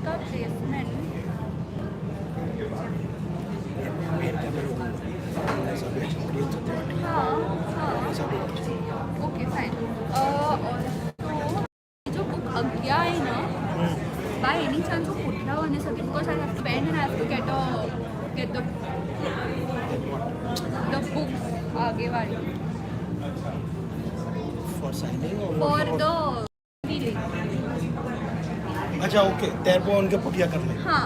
का प्लेसमेंट हाँ okay fine जो बुक अज्ञा आहे ना बाय एनी चान्स कुठल्या होण्यासाठी because I have to pen and I have to get the book आगे वाली फॉर द अच्छा ओके त्यार उनके पुटिया करने हाँ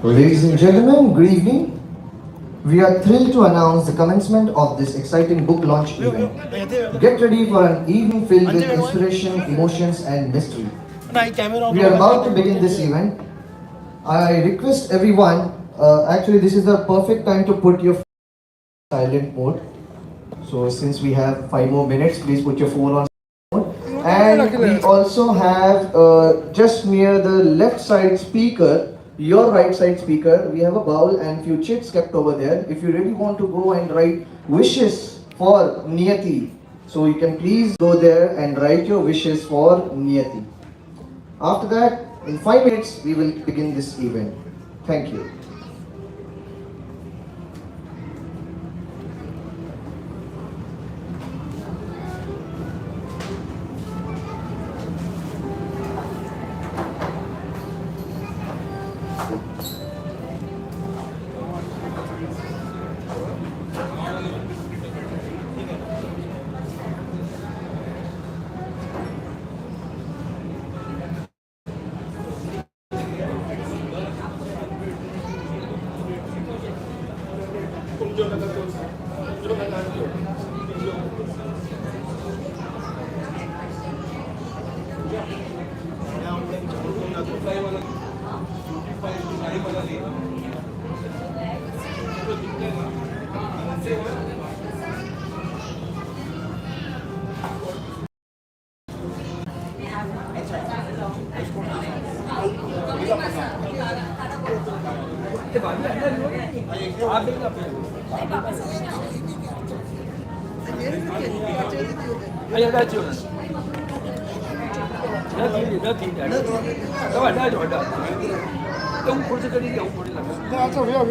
Ladies and gentlemen, good evening. We are thrilled to announce the commencement of this exciting book launch event. Get ready for an evening filled with inspiration, emotions and mystery. We are about to begin this event. I request everyone, actually this is the perfect time to put your silent mode. So since we have 5 more minutes, please put your phone on mode. And we also have just near the left side speaker, your right side speaker, we have a bowl and few chits kept over there. If you really want to go and write wishes for Niyati, so you can please go there and write your wishes for Niyati. After that, in 5 minutes, we will begin this event. Thank you.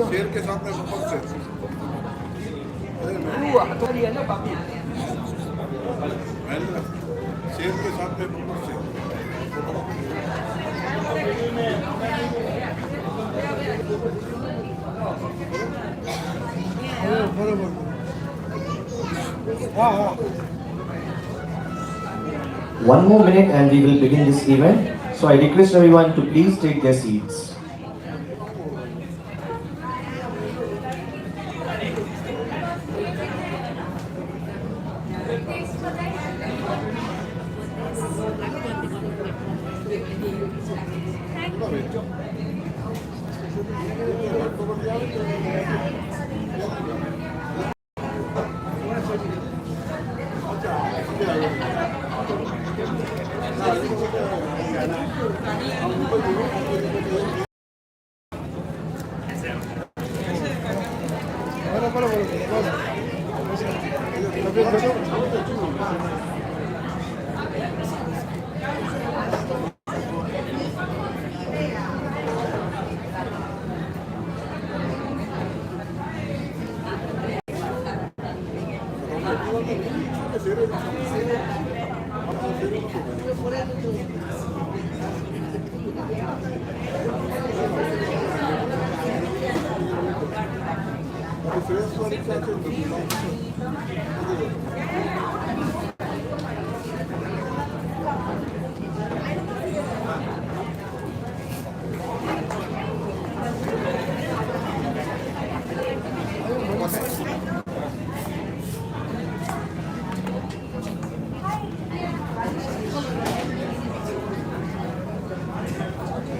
शेर के साथ में बहुत से शेर के साथ में बहुत से बरोबर हाँ हाँ One more minute and we will begin this event. So I request everyone to please take their seats.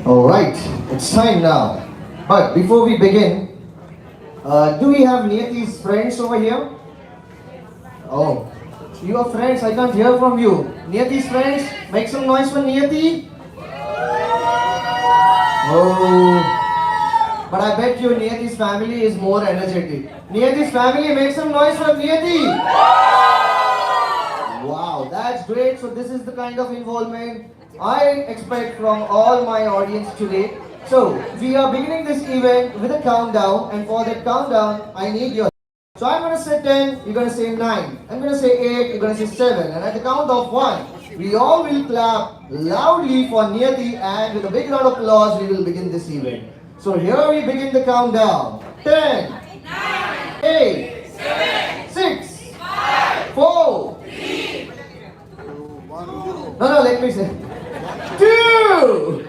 Alright, it's time now. But before we begin, do we have Niyati's friends over here? Oh, you are friends, I can't hear from you. Niyati's friends, make some noise for Niyati. Oh, but I bet you Niyati's family is more energetic. Niyati's family, make some noise for Niyati. Wow, that's great. So this is the kind of involvement I expect from all my audience today. So we are beginning this event with a countdown, and for that countdown, I need your. So I'm gonna say 10, you're gonna say 9. I'm gonna say 8, you're gonna say 7. And at the count of 1, we all will clap loudly for Niyati, and with a big round of applause, we will begin this event. So here we begin the countdown. 10, 9, 8, 7, 6, 5, 4, 3. No, let me say. 2.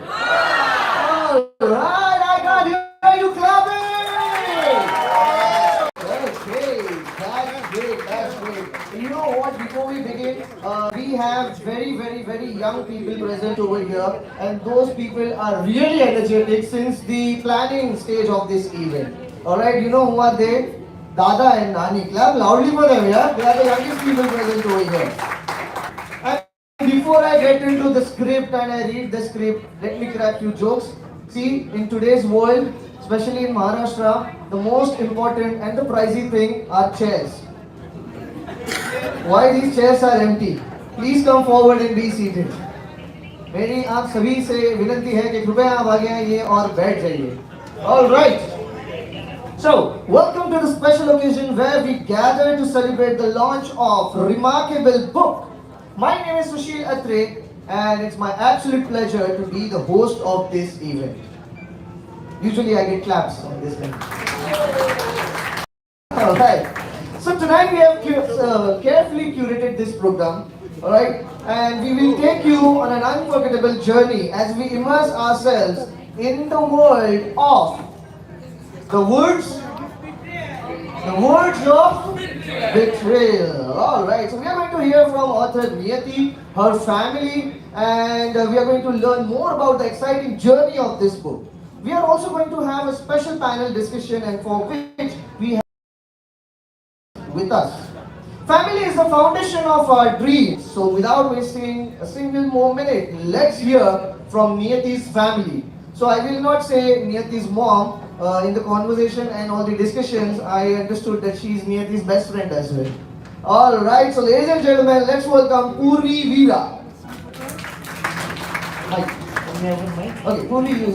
Alright, I got hear you clapping! Okay, that's great. You know what, before we begin, we have very young people present over here, and those people are really energetic since the planning stage of this event. Alright, you know who are they? Dada and Nani. Clap loudly for them, yeah? They are the youngest people present over here. And before I get into the script and I read the script, let me crack few jokes. See, in today's world, especially in Maharashtra, the most important and the pricey thing are chairs. Why these chairs are empty? Please come forward and be seated. मेरी आप सभी से विनती है कि कृपया आप आगे आइए और बैठ जाइए. All right. So, welcome to the special occasion where we gather to celebrate the launch of a remarkable book. My name is Sushil Atre, and it's my absolute pleasure to be the host of this event. Usually I get claps on this end. Alright, so tonight we have carefully curated this program, alright, and we will take you on an unforgettable journey as we immerse ourselves in the world of the Woods The Woods of Betrayal. Alright, so we are going to hear from author Niyati, her family, and we are going to learn more about the exciting journey of this book. We are also going to have a special panel discussion, and for which we have with us. Family is the foundation of our dreams. So without wasting a single more minute, let's hear from Niyati's family. So I will not say Niyati's mom. In the conversation and all the discussions, I understood that she is Niyati's best friend as well. Alright, so ladies and gentlemen, let's welcome Purvi Vira. Hi. Okay, Purvi, you.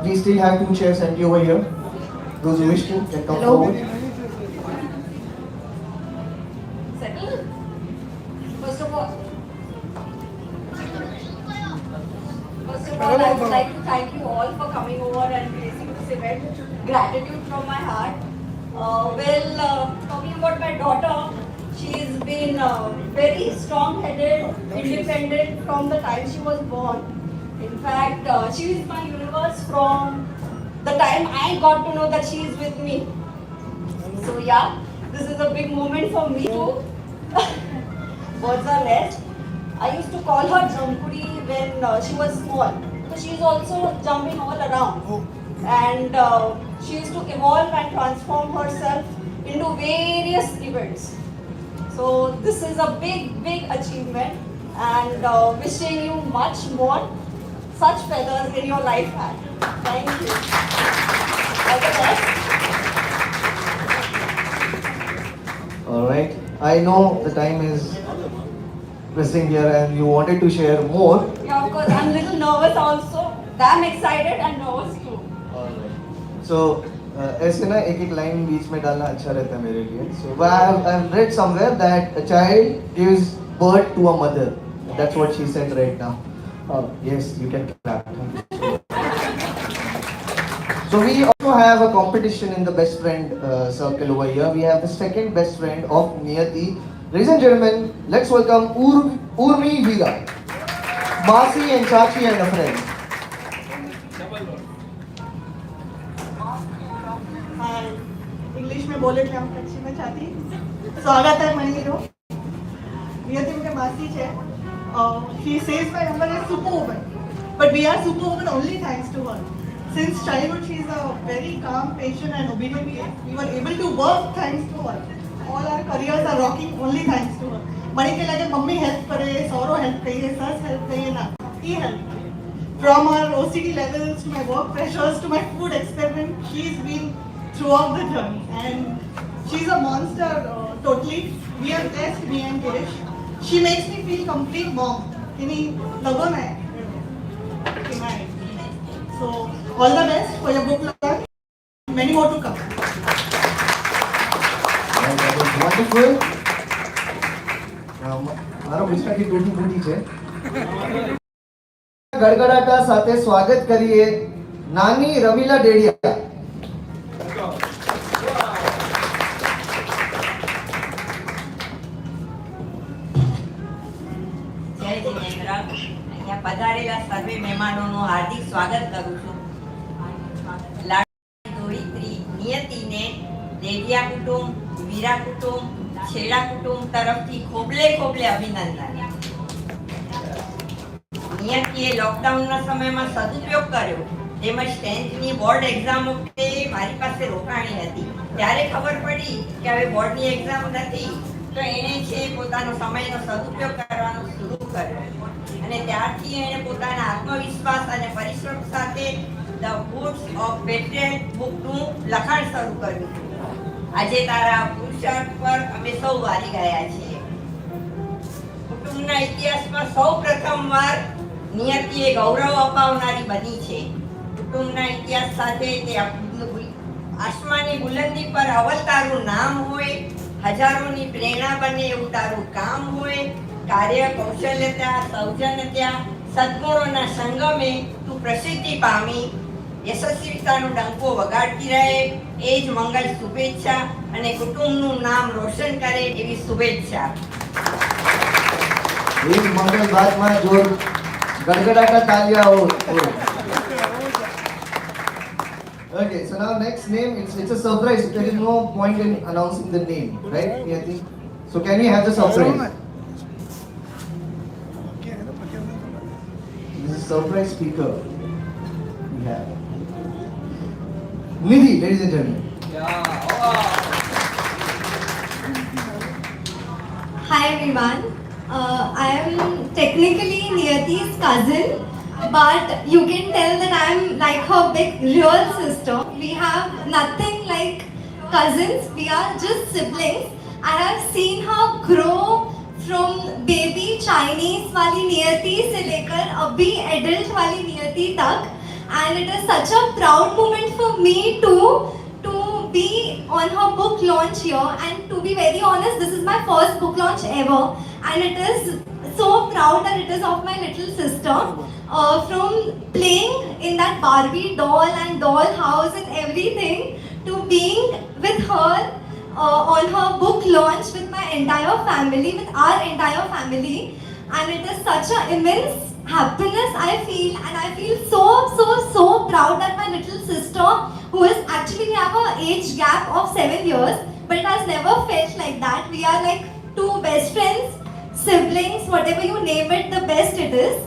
We still have 2 chairs empty over here. Those who wish to can come forward. Settle. First of all, I would like to thank you all for coming over and gracing this event. Gratitude from my heart. Talking about my daughter, she's been very strong-headed, independent from the time she was born. In fact, she is my universe from the time I got to know that she is with me. So yeah, this is a big moment for me too. Words are less. I used to call her Jampuri when she was small. So she is also jumping all around. And she used to evolve and transform herself into various events. So this is a big, big achievement, and wishing you much more such feathers in your life. Thank you. All the best. Alright, I know the time is pressing here and you wanted to share more. Yeah, of course, I'm a little nervous also. Damn excited and nervous too. Alright. So, ऐसे ना एक एक line बीच में डालना अच्छा रहता है मेरे लिए. So I've read somewhere that a child gives birth to a mother. That's what she said right now. Yes, you can clap. So we also have a competition in the best friend circle over here. We have the second best friend of Niyati. Ladies and gentlemen, let's welcome Urmi Vira, Masi and Chachi and a friend. English में बोले थे हम कच्ची में चाहती स्वागत है मनीरो नियति मुझे मासी है she says my number is superwoman but we are superwoman only thanks to her since childhood she is a very calm patient and obedient we were able to work thanks to her all our careers are rocking only thanks to her मणि के लगे mummy help करे sorrow help करिए सस help करिए ना he helped from our OCD levels to my work pressures to my food experiment she's been throughout the journey and she's a monster totally. We are blessed, me and Girish. She makes me feel complete mom. Kini lagon hai. So all the best for your book launch. Many more to come. That was wonderful. મારો ગુજરાતી ટૂંકી છે. ગડગડાટા સાથે સ્વાગત કરીએ નાની રમીલા ડેડિયા. અહીંયા પધારેલા સર્વે મહેમાનોનું હાર્દિક સ્વાગત કરું છું. લાડકી ધોઈત્રી નિયતિને દેવિયા કુટુંબ, વીરા કુટુંબ, છેડા કુટુંબ તરફથી ખોબલે ખોબલે અભિનંદન. નિયતિએ લોકડાઉનના સમયમાં સદુપયોગ કર્યો તેમજ 10th બોર્ડ એક્ઝામ વખતે મારી પાસે રોકાણી હતી ત્યારે ખબર પડી કે હવે બોર્ડની એક્ઝામ નથી તો એણે છે પોતાનો સમયનો સદુપયોગ કરવાનો શરૂ કર્યો અને ત્યારથી એણે પોતાના આત્મવિશ્વાસ અને પરિશ્રમ સાથે ધ વુડ્સ ઓફ બેટ્રેયલ બુકનું લખાણ શરૂ કર્યું. આજે તારા પુરુષાર્થ પર અમે સૌ વારી ગયા છીએ. કુટુંબના ઇતિહાસમાં સૌ પ્રથમવાર નિયતિએ ગૌરવ અપાવનારી બની છે. કુટુંબના ઇતિહાસ સાથે તે આસમાની બુલંદી પર અવ્વલ તારું નામ હોય, હજારોની પ્રેરણા બને એવું તારું કામ હોય, કાર્ય કૌશલ્યતા, સૌજન્યતા, સદ્ગુણોના સંગમે તું પ્રસિદ્ધિ પામી યશસ્વીતાનો ડંકો વગાડતી રહે એ જ મંગલ શુભેચ્છા અને કુટુંબનું નામ રોશન કરે એવી શુભેચ્છા. એક મંગલ બાદમાં गड़गड़ाता तालियां हो. Okay, so now next name, it's a surprise. There is no point in announcing the name, right, Niyati? So can we have the surprise? This is surprise speaker. We have Nidhi, ladies and gentlemen. Hi everyone. I am technically Niyati's cousin, but you can tell that I am like her big real sister. We have nothing like cousins. We are just siblings. I have seen her grow from baby Chinese वाली नियति से लेकर अभी adult वाली नियति तक, and it is such a proud moment for me to be on her book launch here. And to be very honest, this is my first book launch ever, and it is so proud that it is of my little sister. From playing in that Barbie doll and doll house and everything to being with her on her book launch with my entire family, with our entire family, and it is such an immense happiness I feel, and I feel so proud that my little sister, who is actually, we have an age gap of 7 years, but it has never felt like that. We are like two best friends, siblings, whatever you name it, the best it is.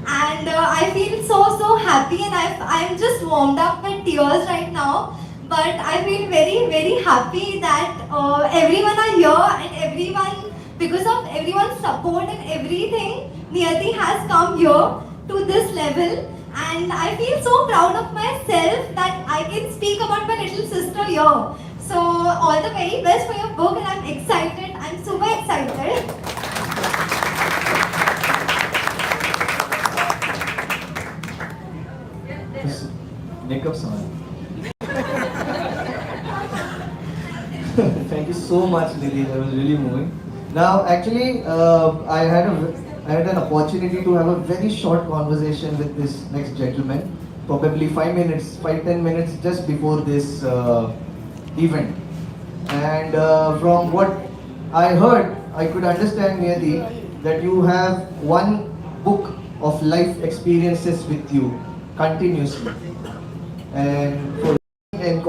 And I feel so happy, and I'm just warmed up with tears right now. But I feel very happy that everyone are here, and everyone, because of everyone's support and everything, Niyati has come here to this level, and I feel so proud of myself that I can speak about my little sister here. So all the very best for your book, and I'm excited. I'm super excited. Makeup song. Thank you so much, Nidhi. That was really moving. Now, actually, I had an opportunity to have a very short conversation with this next gentleman, probably 5-10 minutes just before this event. And from what I heard, I could understand, Niyati, that you have one book of life experiences with you continuously. And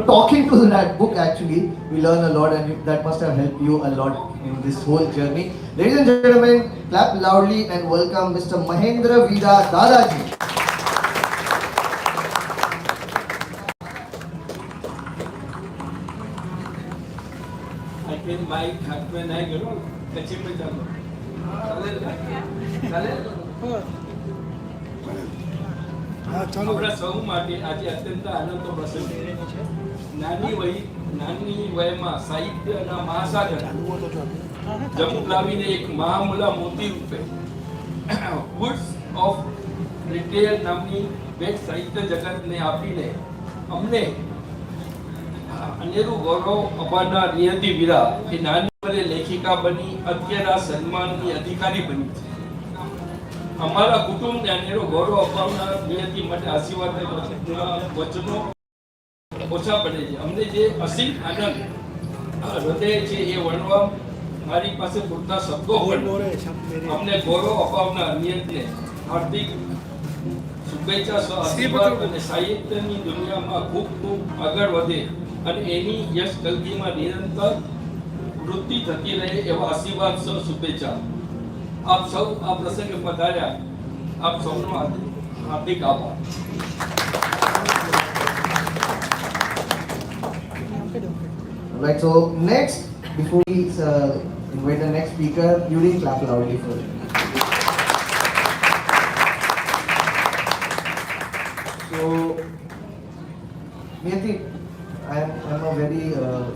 talking to that book, actually, we learn a lot, and that must have helped you a lot in this whole journey. Ladies and gentlemen, clap loudly and welcome Mr. Mahendra Vira Dadaji. I can mic हातમાં नाही गेलो कच्ची पण चालू चालेल का चालेल આપણા સૌ માટે આજે અત્યંત આનંદનો પ્રસંગ છે. નાની વયમાં સાહિત્યના મહાસાગર જમુલાવીને એક મહામૂલા મોતી રૂપે વુડ્સ ઓફ બેટ્રેયલ નામની ભેટ સાહિત્ય જગતને આપીને અમને અનેરું ગૌરવ અપાવનાર નિયતિ વીરા એ નાની વયે લેખિકા બની અત્યારે આ સન્માનની અધિકારી બની છે. અમારા કુટુંબને અનેરો ગૌરવ અપાવનાર નિયતિ માટે આશીર્વાદ વચનો ઓછા પડે છે. અમને જે અસીમ આનંદ હૃદય છે એ વર્ણવા મારી પાસે પૂરતા શબ્દો હોય. અમને ગૌરવ અપાવનાર નિયતને હાર્દિક શુભેચ્છા આશીર્વાદ અને સાહિત્યની દુનિયામાં ખૂબ આગળ વધે અને એની યશ કલ્ગીમાં નિરંતર વૃદ્ધિ થતી રહે એવા આશીર્વાદ શુભેચ્છા. આપ સૌ આ પ્રસંગે પધાર્યા, આપ સૌનો હાર્દિક આભાર. Right, so next, before we invite the next speaker, you didn't clap loudly for it. So, Niyati, I'm a very,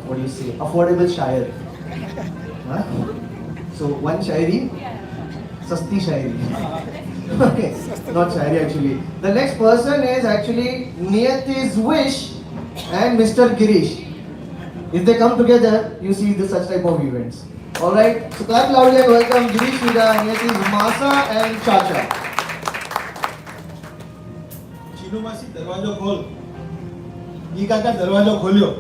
what do you say, affordable shayer. Huh? So, one shairi, sasti shairi. Okay, not shairi actually. The next person is actually Niyati's Wish and Mr. Girish. If they come together, you see this such type of events. Alright, so clap loudly and welcome Girish Vira, Niyati's Masa and Chacha. Chinu માસી દરવાજો ખોલ. ઈ કાકા દરવાજો ખોલ્યો.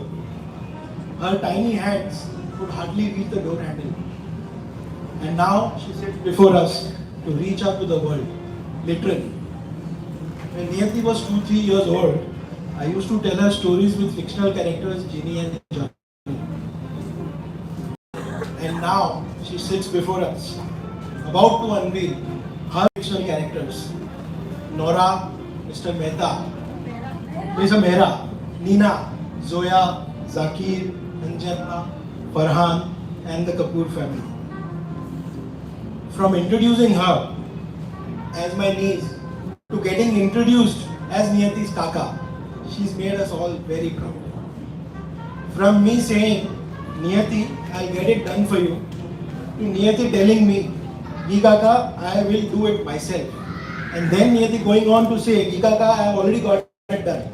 Her tiny hands could hardly reach the door handle. And now she sits before us to reach out to the world. literally. When Niyati was 2-3 years old, I used to tell her stories with fictional characters Ginny and Johnny. And now she sits before us, about to unveil her fictional characters. Nora, Mr. Mehta, Mr. Mehra, Nina, Zoya, Zakir, Anjana, Farhan, and the Kapoor family. From introducing her as my niece to getting introduced as Niyati's Kaka, she's made us all very proud. From me saying, Niyati, I'll get it done for you, to Niyati telling me, Gi Kaka, I will do it myself. And then Niyati going on to say, Gi Kaka, I have already got it done.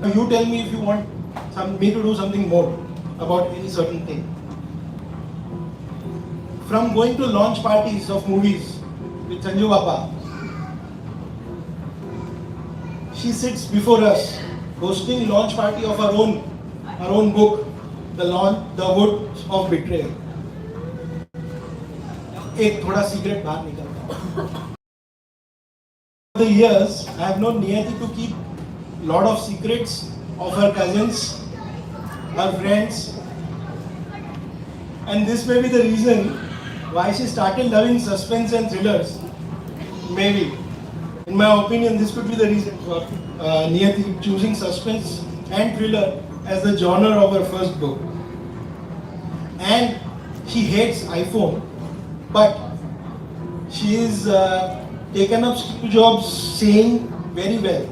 Now you tell me if you want me to do something more about any certain thing. From going to launch parties of movies with Sanju Baba, she sits before us, hosting launch party of her own book, The Woods of Betrayal. एक थोड़ा secret बाहर निकलता है. Over the years, I have known Niyati to keep lot of secrets of her cousins, her friends, and this may be the reason why she started loving suspense and thrillers. Maybe. In my opinion, this could be the reason for Niyati choosing suspense and thriller as the genre of her first book. And she hates iPhone, but she is taken up school jobs saying very well,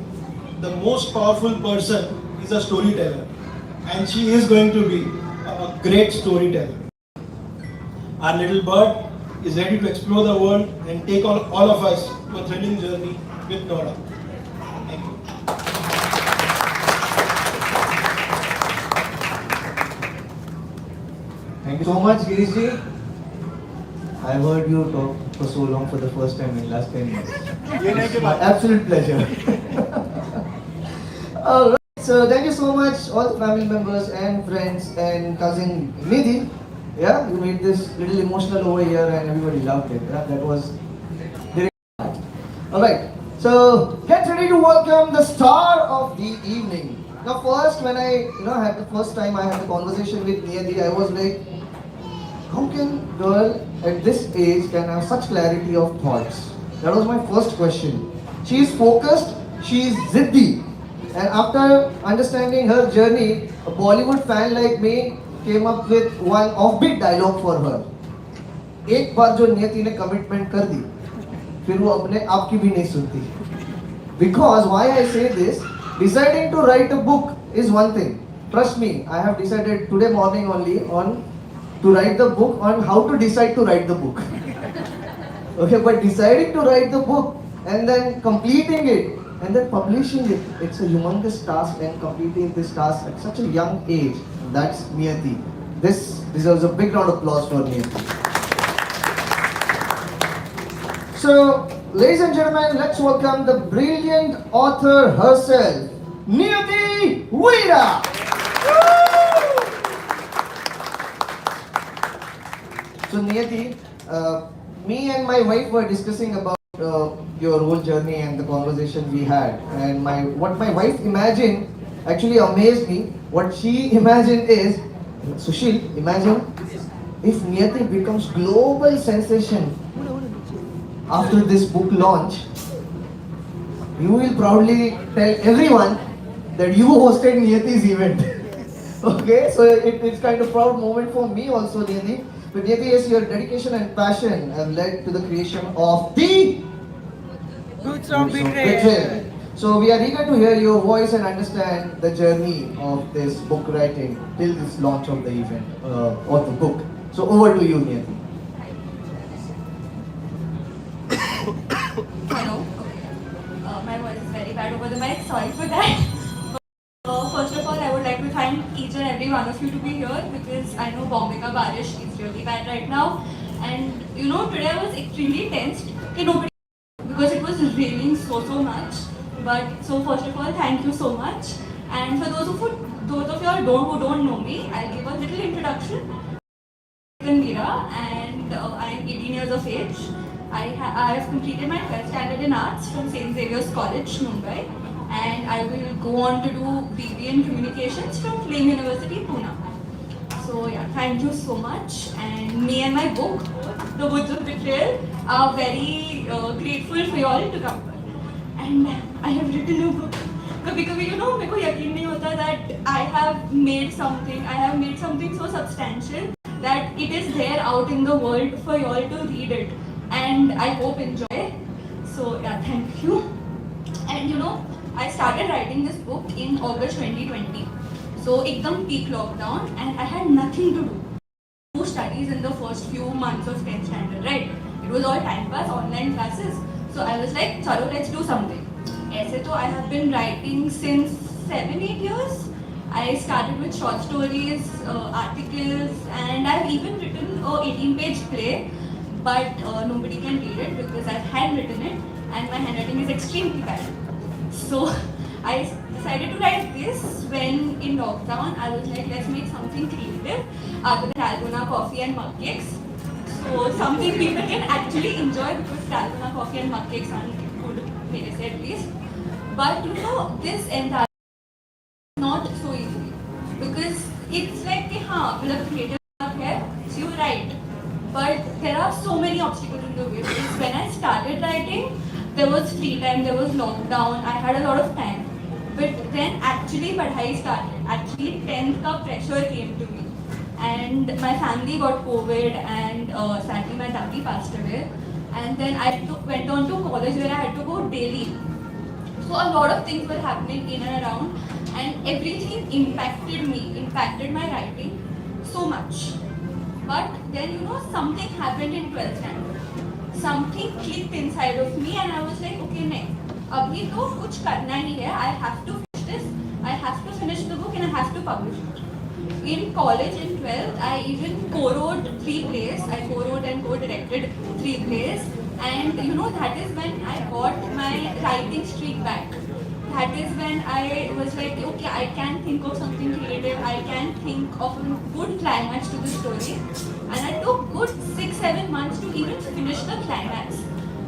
the most powerful person is a storyteller, and she is going to be a great storyteller. Our little bird is ready to explore the world and take all of us to a thrilling journey with Nora. Thank you. Thank you so much, Girishji. I've heard you talk for so long for the first time in last 10 minutes. It's my absolute pleasure. Alright, so thank you so much, all the family members and friends and cousin Nidhi. Yeah, you made this little emotional over here and everybody loved it. Yeah, that was very hard. Alright, so get ready to welcome the star of the evening. Now first, when I had the first time I had the conversation with Niyati, I was like, how can girl at this age can have such clarity of thoughts? That was my first question. She is focused, she is ziddi. And after understanding her journey, a Bollywood fan like me came up with one offbeat dialogue for her. एक बार जो नियति ने commitment कर दी, फिर वो अपने आप की भी नहीं सुनती. Because why I say this, deciding to write a book is one thing. Trust me, I have decided today morning only to write the book on how to decide to write the book. Okay, but deciding to write the book and then completing it and then publishing it, it's a humongous task, and completing this task at such a young age, that's Niyati. This deserves a big round of applause for Niyati. So, ladies and gentlemen, let's welcome the brilliant author herself, Niyati Vira. So Niyati, me and my wife were discussing about your whole journey and the conversation we had, and what my wife imagined actually amazed me. What she imagined is, Sushil, imagine if Niyati becomes global sensation after this book launch. You will proudly tell everyone that you hosted Niyati's event. Okay, so it's kind of proud moment for me also, Niyati. But Niyati, yes, your dedication and passion have led to the creation of the Woods of Betrayal. So we are eager to hear your voice and understand the journey of this book writing till this launch of the event, of the book. So over to you, Niyati. Hello. My voice is very bad over the mic. Sorry for that. First of all, I would like to thank each and every one of you to be here, because I know Bombay ka barish is really bad right now, and today I was extremely tensed because it was raining so much. But so first of all, thank you so much. And for those of you who don't know me, I'll give a little introduction. I'm Vira, and I'm 18 years of age. I have completed my 12th standard in arts from St. Xavier's College, Mumbai, and I will go on to do BBA in communications from Flame University, Pune. So yeah, thank you so much. And me and my book, The Woods of Betrayal, are very grateful for you all to come. And I have written a book. कभी-कभी मेरे को यकीन नहीं होता that I have made something so substantial that it is there out in the world for you all to read it. And I hope enjoy. So yeah, thank you. And I started writing this book in August 2020. So एकदम peak lockdown and I had nothing to do studies in the first few months of 10th standard, right? It was all time pass, online classes. So I was like, chalo, let's do something. ऐसे तो I have been writing since 7-8 years. I started with short stories, articles, and I've even written a 18-page play, but nobody can read it because I've handwritten it and my handwriting is extremely bad. So I decided to write this when in lockdown. I was like, let's make something creative other than dalgona, coffee and mug cakes. So something people can actually enjoy because dalgona, coffee and mug cakes aren't good, मेरे से at least. But this entire not so easy because it's like कि हाँ मतलब creative stuff है, so you write, but there are so many obstacles in the way. Because when I started writing, there was free time, there was lockdown, I had a lot of time. But then actually पढ़ाई started. Actually 10th का pressure came to me, and my family got COVID, and sadly my daddy passed away, and then I went on to college where I had to go daily. So a lot of things were happening in and around, and everything impacted my writing so much. But then something happened in 12th standard. Something clicked inside of me and I was like, okay, नहीं, अभी तो कुछ करना ही है. I have to finish this. I have to finish the book and I have to publish it. In college in 12th, I even co-wrote 3 plays. I co-wrote and co-directed 3 plays. And that is when I got my writing streak back. That is when I was like, okay, I can think of something creative. I can think of a good climax to the story. And I took good 6-7 months to even finish the climax.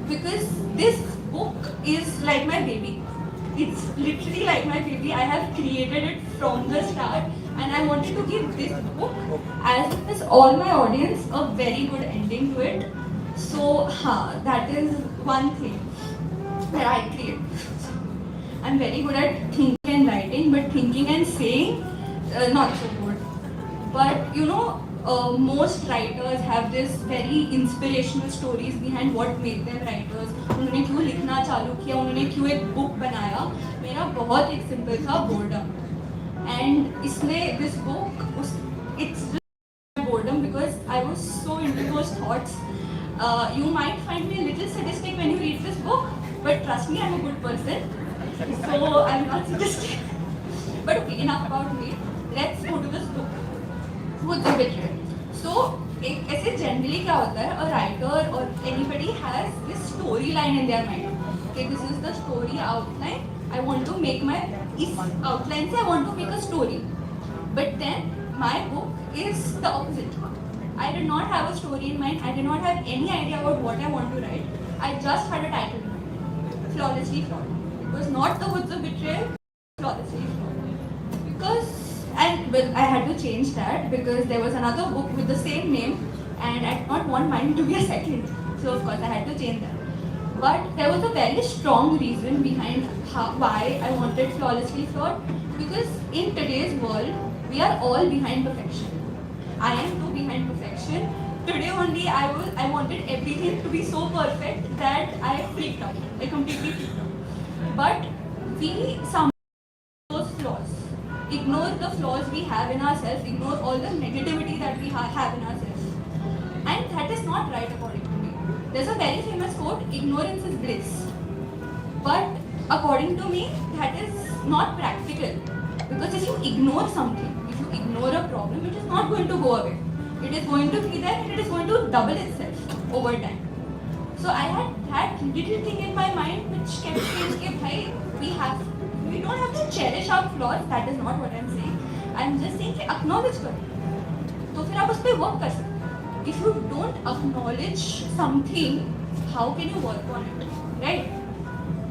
Because this book is like my baby. It's literally like my baby. I have created it from the start. And I wanted to give this book, as well as all my audience, a very good ending to it. So, that is one thing that I create. I'm very good at thinking and writing, but thinking and saying, not so good. But most writers have this very inspirational stories behind what made them writers. उन्होंने क्यों लिखना चालू किया, उन्होंने क्यों एक book बनाया. मेरा बहुत एक simple था boredom. And इसलिए this book, it's just boredom because I was so into those thoughts. You might find me a little sadistic when you read this book, but trust me, I'm a good person. So I'm not sadistic. But okay, enough about me. Let's go to this book. Woods of Betrayal. So, ऐसे generally क्या होता है? A writer or anybody has this storyline in their mind. Okay, this is the story outline. I want to make इस outline से I want to make a story. But then my book is the opposite. I did not have a story in mind. I did not have any idea about what I want to write. I just had a title in mind. Flawlessly Flawed. It was not The Woods of Betrayal. Flawlessly Flawed. Because I had to change that because there was another book with the same name and I did not want mine to be a second. So of course I had to change that. But there was a very strong reason behind why I wanted Flawlessly Flawed. Because in today's world, we are all behind perfection. I am too behind perfection. Today only I wanted everything to be so perfect that I freaked out. I completely freaked out. But we somehow those flaws. Ignore the flaws we have in ourselves. Ignore all the negativity that we have in ourselves. And that is not right according to me. There's a very famous quote, ignorance is bliss. But according to me, that is not practical. Because if you ignore something, if you ignore a problem, it is not going to go away. It is going to be there and it is going to double itself over time. So I had that little thing in my mind which kept saying, hey, we don't have to cherish our flaws. That is not what I'm saying. I'm just saying acknowledge करो. तो फिर आप उस पे work कर सकते. If you don't acknowledge something, how can you work on it, right?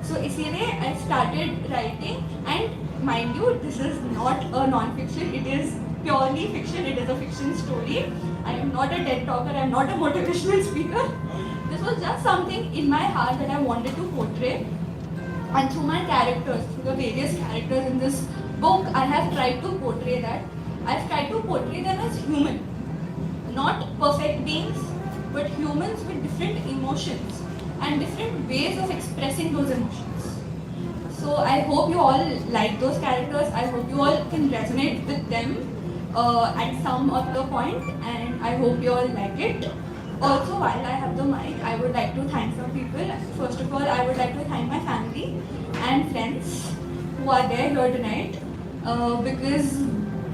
So इसीलिए I started writing, and mind you, this is not a non-fiction, it is purely fiction, it is a fiction story. I am not a TED talker, I am not a motivational speaker. This was just something in my heart that I wanted to portray. And through my characters, through the various characters in this book, I have tried to portray that. I've tried to portray them as human. Not perfect beings, but humans with different emotions and different ways of expressing those emotions. So I hope you all like those characters. I hope you all can resonate with them at some of the point, and I hope you all like it. Also, while I have the mic, I would like to thank some people. First of all, I would like to thank my family and friends who are there here tonight, because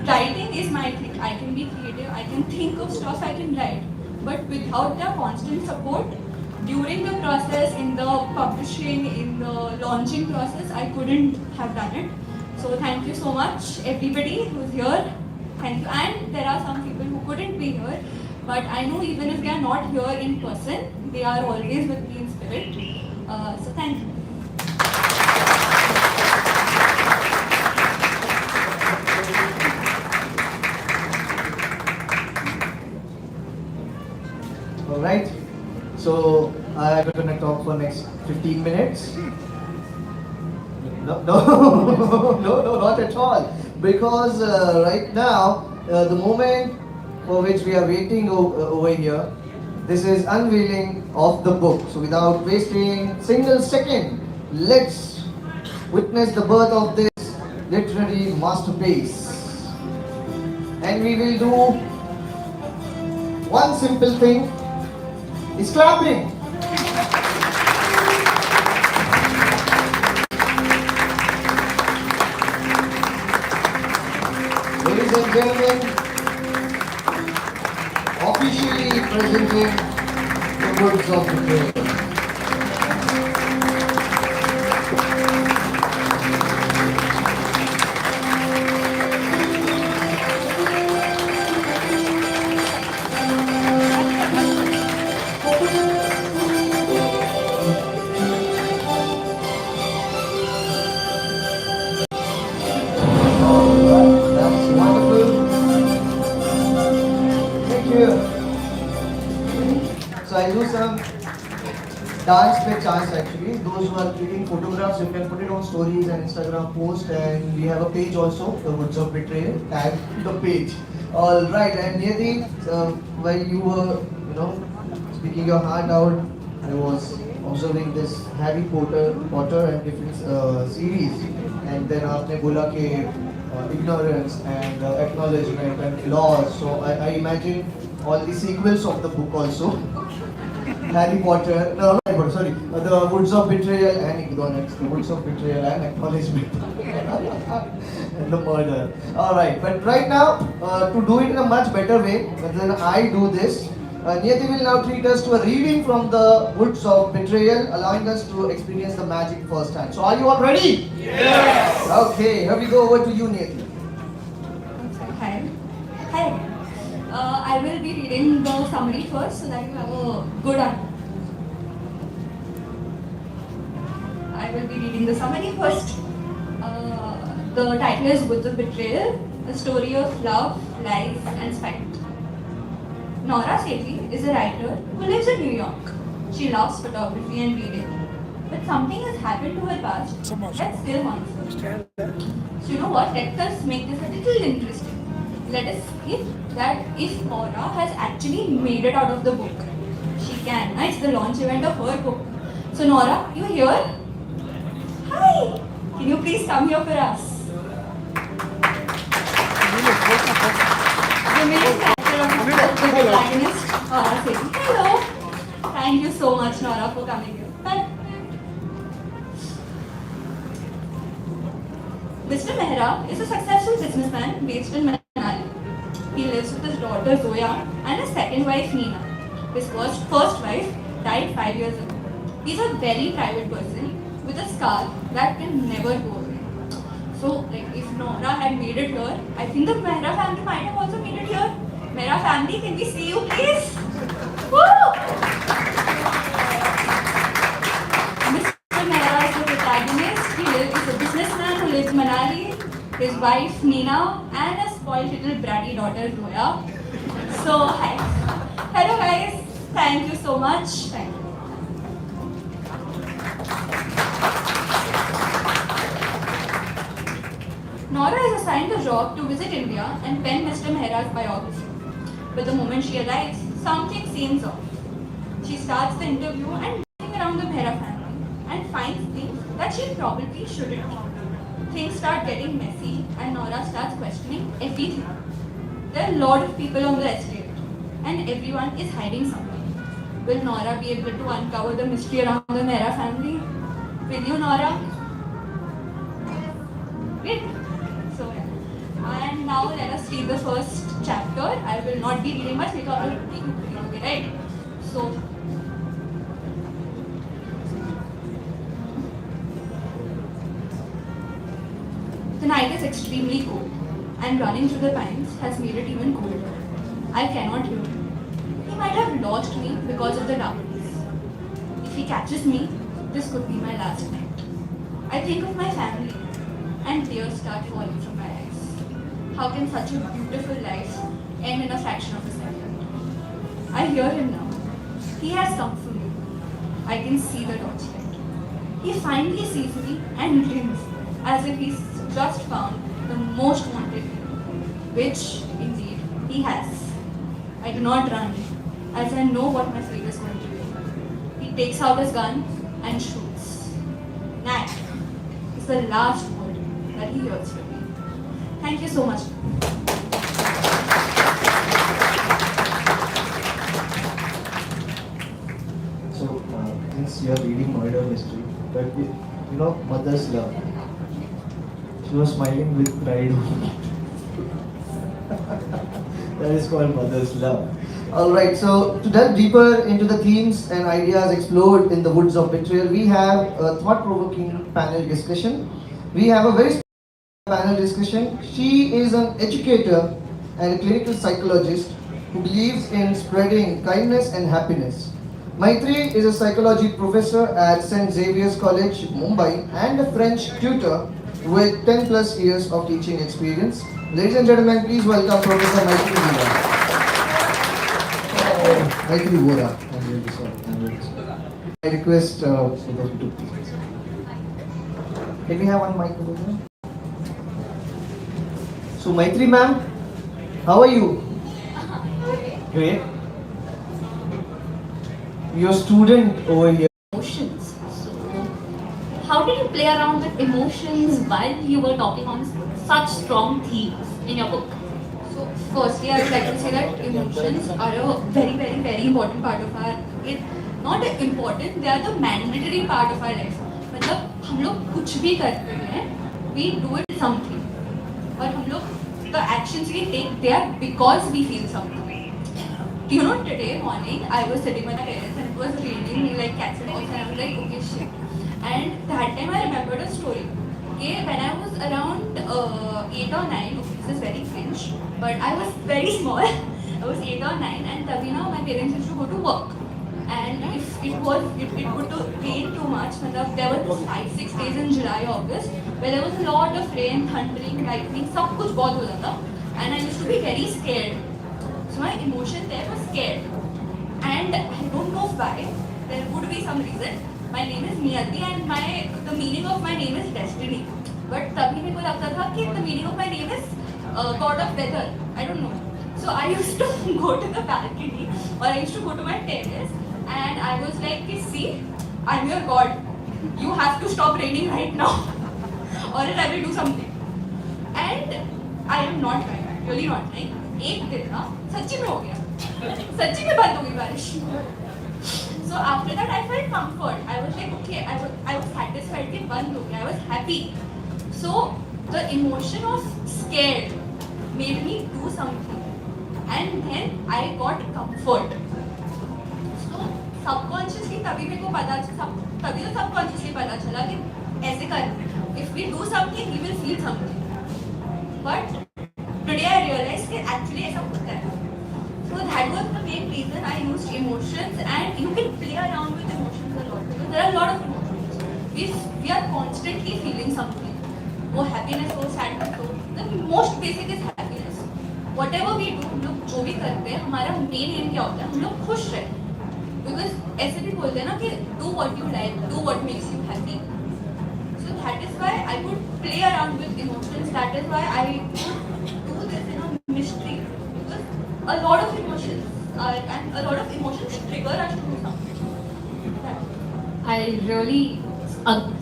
writing is my thing. I can be creative, I can think of stuff, I can write. But without their constant support during the process, in the publishing, in the launching process, I couldn't have done it. So thank you so much, everybody who's here. Thank you. And there are some people who couldn't be here, but I know even if they are not here in person, they are always with me in spirit. So thank you. Alright, so I'm gonna talk for next 15 minutes. No, no, not at all. Because right now, the moment for which we are waiting over here, this is unveiling of the book. So without wasting single second, let's witness the birth of this literary masterpiece. And we will do one simple thing, is clapping. Ladies and gentlemen, officially presenting the Woods of Betrayal. That's wonderful. Thank you. So I do some dance by chance actually. Those who are clicking photographs, you can put it on stories and Instagram post, and we have a page also, the Woods of Betrayal. Tag the page. All right, and Niyati, while you were, speaking your heart out, I was observing this Harry Potter and different series, and then आपने बोला कि ignorance and acknowledgement and laws. So I imagine all the sequels of the book also. Harry Potter, no, not Harry Potter, sorry, the Woods of Betrayal and ignorance, the Woods of Betrayal and acknowledgement, and the murder. All right, but right now, to do it in a much better way, than I do this, Niyati will now treat us to a reading from the Woods of Betrayal, allowing us to experience the magic firsthand. So, are you all ready? Yes. Okay, here we go. Over to you, Niyati. Hi. Hi. I will be reading the summary first so that you have a good idea. I will be reading the summary first. The title is Woods of Betrayal, a story of love, lies, and spite. Nora Sethi is a writer who lives in New York. She loves photography and reading. But something has happened to her past that still haunts her. So you know what? Let us make this a little interesting. Let us see that if Nora has actually made it out of the book. She can. It's the launch event of her book. So Nora, you here? Hi! Can you please come here for us? The main character of the protagonist, Nora Sethi. Hello! Thank you so much, Nora, for coming here. Bye. Mr. Mehra is a successful businessman based in Manali. He lives with his daughter Zoya and his second wife Neena. His first wife died 5 years ago. He's a very private person with a scar that can never go away. So, if Nora had made it here, I think the Mehra family might have also made it here. Mehra family, can we see you please? Woo! Manali, his wife Neena, and a spoiled little bratty daughter Zoya. So hi. Hello guys. Thank you so much. Thank you. Nora is assigned a job to visit India and pen Mr. Mehra's biography. But the moment she arrives, something seems off. She starts the interview and looking around the Mehra family and finds things that she probably shouldn't be. Things start getting messy and Nora starts questioning everything. There are a lot of people on the estate and everyone is hiding something. Will Nora be able to uncover the mystery around the Mehra family? Will you, Nora? Great. So, yeah. And now let us read the first chapter. I will not be reading much because I will be quickly, okay, right? So, the night is extremely cold, and running through the pines has made it even colder. I cannot hear him. He might have lost me because of the darkness. If he catches me, this could be my last night. I think of my family, and tears start falling from my eyes. How can such a beautiful life end in a fraction of a second? I hear him now. He has come for me. I can see the torchlight. He finally sees me and grins as if he's just found the most wanted hero, which indeed he has. I do not run, as I know what my fate is going to be. He takes out his gun and shoots. Nat is the last word that he hears from me. Thank you so much. So, since you are reading murder mystery, but you know, mother's love. She was smiling with pride. That is called mother's love. Alright, so to delve deeper into the themes and ideas explored in the Woods of Betrayal, we have a thought-provoking panel discussion. We have a very panel discussion. She is an educator and a clinical psychologist who believes in spreading kindness and happiness. Maitri is a psychology professor at St. Xavier's College, Mumbai, and a French tutor with 10 plus years of teaching experience. Ladies and gentlemen, please welcome Professor Maitri Vira. Maitri Vira. I'm really sorry. I request both of you to please. Can we have one mic over here? So Maitri ma'am, how are you? Great. Your student over here. Emotions. So, how did you play around with emotions while you were talking on such strong themes in your book? So, firstly, I would like to say that emotions are a very, very, very important part of our. Not important, they are the mandatory part of our life. मतलब हम लोग कुछ भी करते हैं, we do it something. और हम लोग the actions we take, they are because we feel something. You know, today morning I was sitting with my parents and it was raining like cats and dogs and I was like, okay, shit. And that time I remembered a story. Okay, when I was around 8 or 9, okay, this is very cringe, but I was very small. I was 8 or 9 and tabhi na my parents used to go to work. And if it would rain too much, there were 5-6 days in July, August, where there was a lot of rain, thundering, lightning, सब कुछ बहुत हो जाता. And I used to be very scared. So my emotion there was scared. And I don't know why, there would be some reason. My name is Niyati and the meaning of my name is destiny. But तभी मेरे को लगता था कि the meaning of my name is god of weather. I don't know. So I used to go to the balcony or I used to go to my terrace and I was like, see, I'm your god. You have to stop raining right now or else I will do something. And I am not lying, really not lying. एक दिन ना सच्ची में हो गया, सच्ची में बंद हो गई बारिश. So after that I felt comfort. I was like, okay, I was satisfied कि बंद हो गया. I was happy. So the emotion of scared made me do something, and then I got comfort. So subconsciously तभी मेरे को पता तभी तो subconsciously पता चला कि ऐसे कर. If we do something, we will feel something. But today I realized that actually ऐसा होता है. So that was the main reason I used emotions, and you can play around with emotions a lot because there are a lot of emotions. We are constantly feeling something. वो happiness हो, sadness हो, the most basic is happiness. Whatever we do, हम लोग जो भी करते हैं, हमारा main aim क्या होता है? हम लोग खुश रहे. Because ऐसे भी बोलते हैं ना कि do what you like, do what makes you happy. So that is why I would play around with emotions. That is why I would do this in a mystery. Because a lot of emotions and a lot of emotions trigger us to do something. I really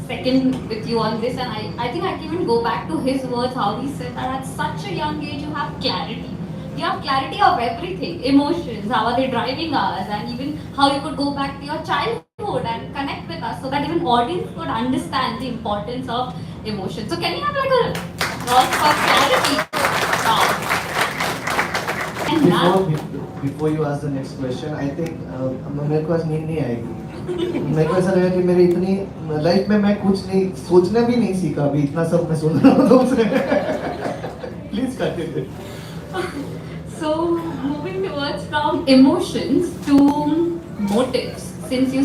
second with you on this, and I think I can even go back to his words, how he said that at such a young age you have clarity. You have clarity of everything, emotions, how are they driving us, and even how you could go back to your childhood and connect with us so that even audience could understand the importance of emotions. So can you have like a applause for clarity? Wow. And now, Before you ask the next question, I think मेरे को आज नींद नहीं आएगी. मेरे को ऐसा लगा कि मेरी इतनी लाइफ में मैं कुछ नहीं सोचना भी नहीं सीखा अभी, इतना सब मैं सुन रहा हूँ तुमसे. Please continue. so moving towards from emotions to motives, since you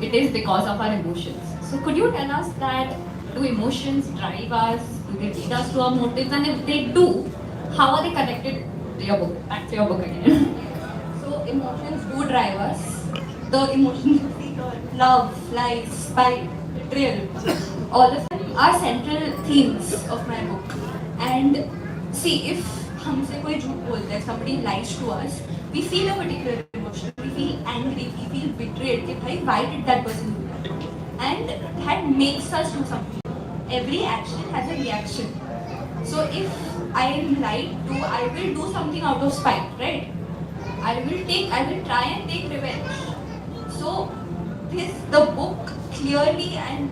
it is because of our emotions. So could you tell us that do emotions drive us? Do they lead us to our motives? And if they do, how are they connected to your book? Back to your book again. So emotions do drive us. The emotions you see here, love, lies, spite, betrayal, all of them are central themes of my book. And see, if हमसे कोई झूठ बोलता है, somebody lies to us, we feel a particular emotion, we feel angry, we feel betrayed. कि भाई, why did that person do that? And that makes us do something. Every action has a reaction. So if I am lied to, I will do something out of spite, right? I will try and take revenge. So the book clearly and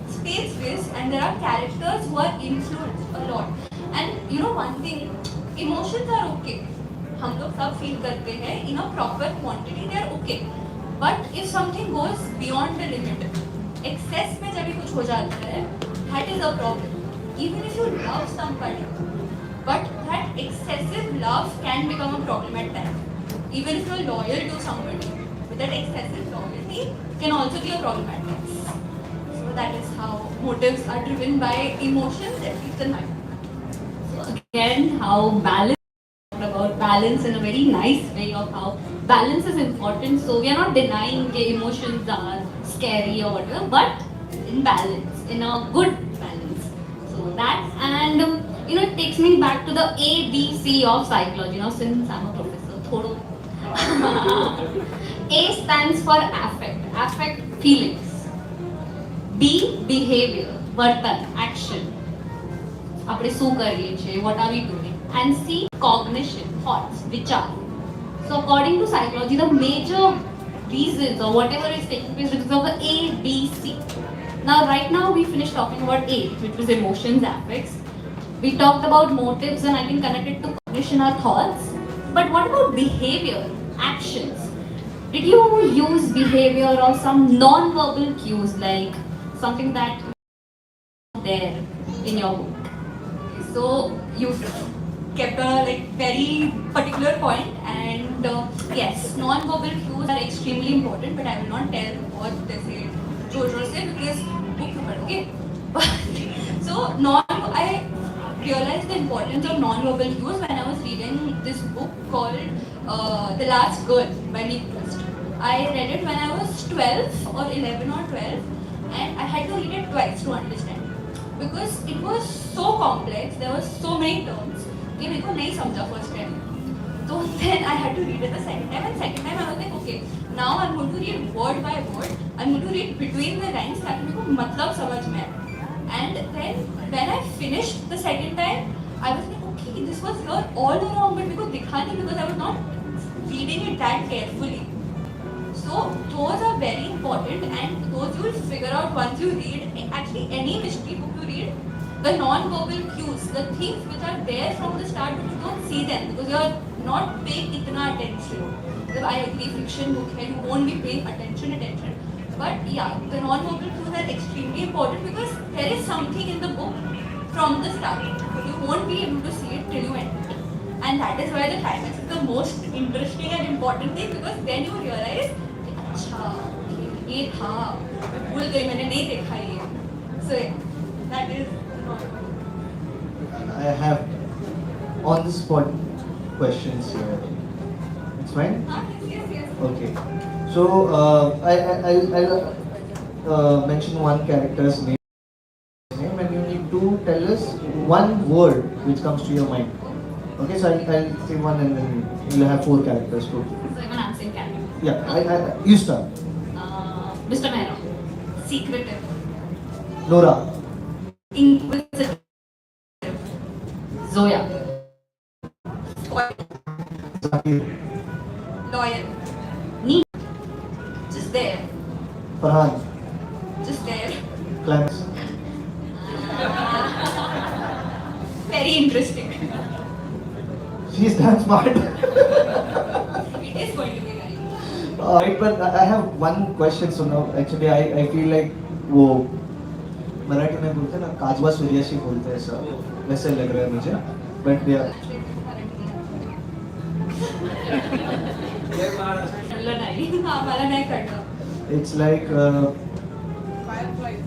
states this, and there are characters who are influenced a lot. And you know one thing, emotions are okay. हम लोग सब feel करते हैं in a proper quantity, they are okay. But if something goes beyond the limit, excess में जब भी कुछ हो जाता है, that is a problem. Even if you love somebody, but that excessive love can become a problem at times. Even if you are loyal to somebody, with that excessive loyalty can also be a problem at times. So that is how motives are driven by emotions, at least in my book. So again, how balance, about balance in a very nice way of how balance is important. So we are not denying that emotions are scary or whatever, but in balance, in a good balance. So that, and it takes me back to the ABC of psychology. Now since I'm a professor, thodo. A stands for affect feelings. B behavior, વર્તન, action. આપણે શું કરીએ છીએ, what are we doing? And C cognition, thoughts, vichar. So according to psychology, the major reasons or whatever is taking place because of the A, B, C. Now right now we finished talking about A, which was emotions, affects. We talked about motives, and I can connect it to cognition or thoughts. But what about behavior, actions? Did you use behavior or some non-verbal cues, like something that there in your book? So you kept a very particular point, and yes, non-verbal cues are extremely important, but I will not tell what they say, Jojo say, because book you pad, okay? But so I realized the importance of non-verbal cues when I was reading this book called The Last Girl by Nick Twist. I read it when I was 12 or 11 or 12, and I had to read it twice to understand, because it was so complex, there were so many terms कि मेरे को नहीं समझा first time. So then I had to read it the second time, and second time I was like, okay, now I'm going to read word by word, I'm going to read between the lines ताकि मेरे को मतलब समझ में आए. And then when I finished the second time, I was like, okay, this was here all along, but मेरे को दिखा नहीं because I was not reading it that carefully. So those are very important, and those you will figure out once you read actually any mystery book you read. The non-verbal cues, the things which are there from the start, but you don't see them because you are not paying itna attention. So I agree, fiction book hai, you won't be paying attention. But yeah, the non-verbal cues are extremely important because there is something in the book from the start, but you won't be able to see it till you end it. And that is why the climax is the most interesting and important thing, because then you realize, अच्छा ये था, मैं भूल गई, मैंने नहीं देखा ये. So yeah, that is I have on the spot questions here. It's fine? Yes. Okay. So I'll mention one character's name, and you need to tell us one word which comes to your mind. Okay, so I'll say one and then you'll have four characters too. So even answering character. Yeah, you start. Mr. Mehra. Secretive. Nora. Inquisitive. Zoya. Zakir. Loyal. Neat. Just there. Farhan. Just there. Clarence. Very interesting. She's that smart. It is going to be very. Right, but I have one question. So now, actually, I feel like वो मराठी में बोलते हैं ना काजवा सूर्याशी बोलते हैं sir वैसे लग रहा है मुझे बट या कळलं नाही. हा, मला नाही कळलं. it's like Fireflies.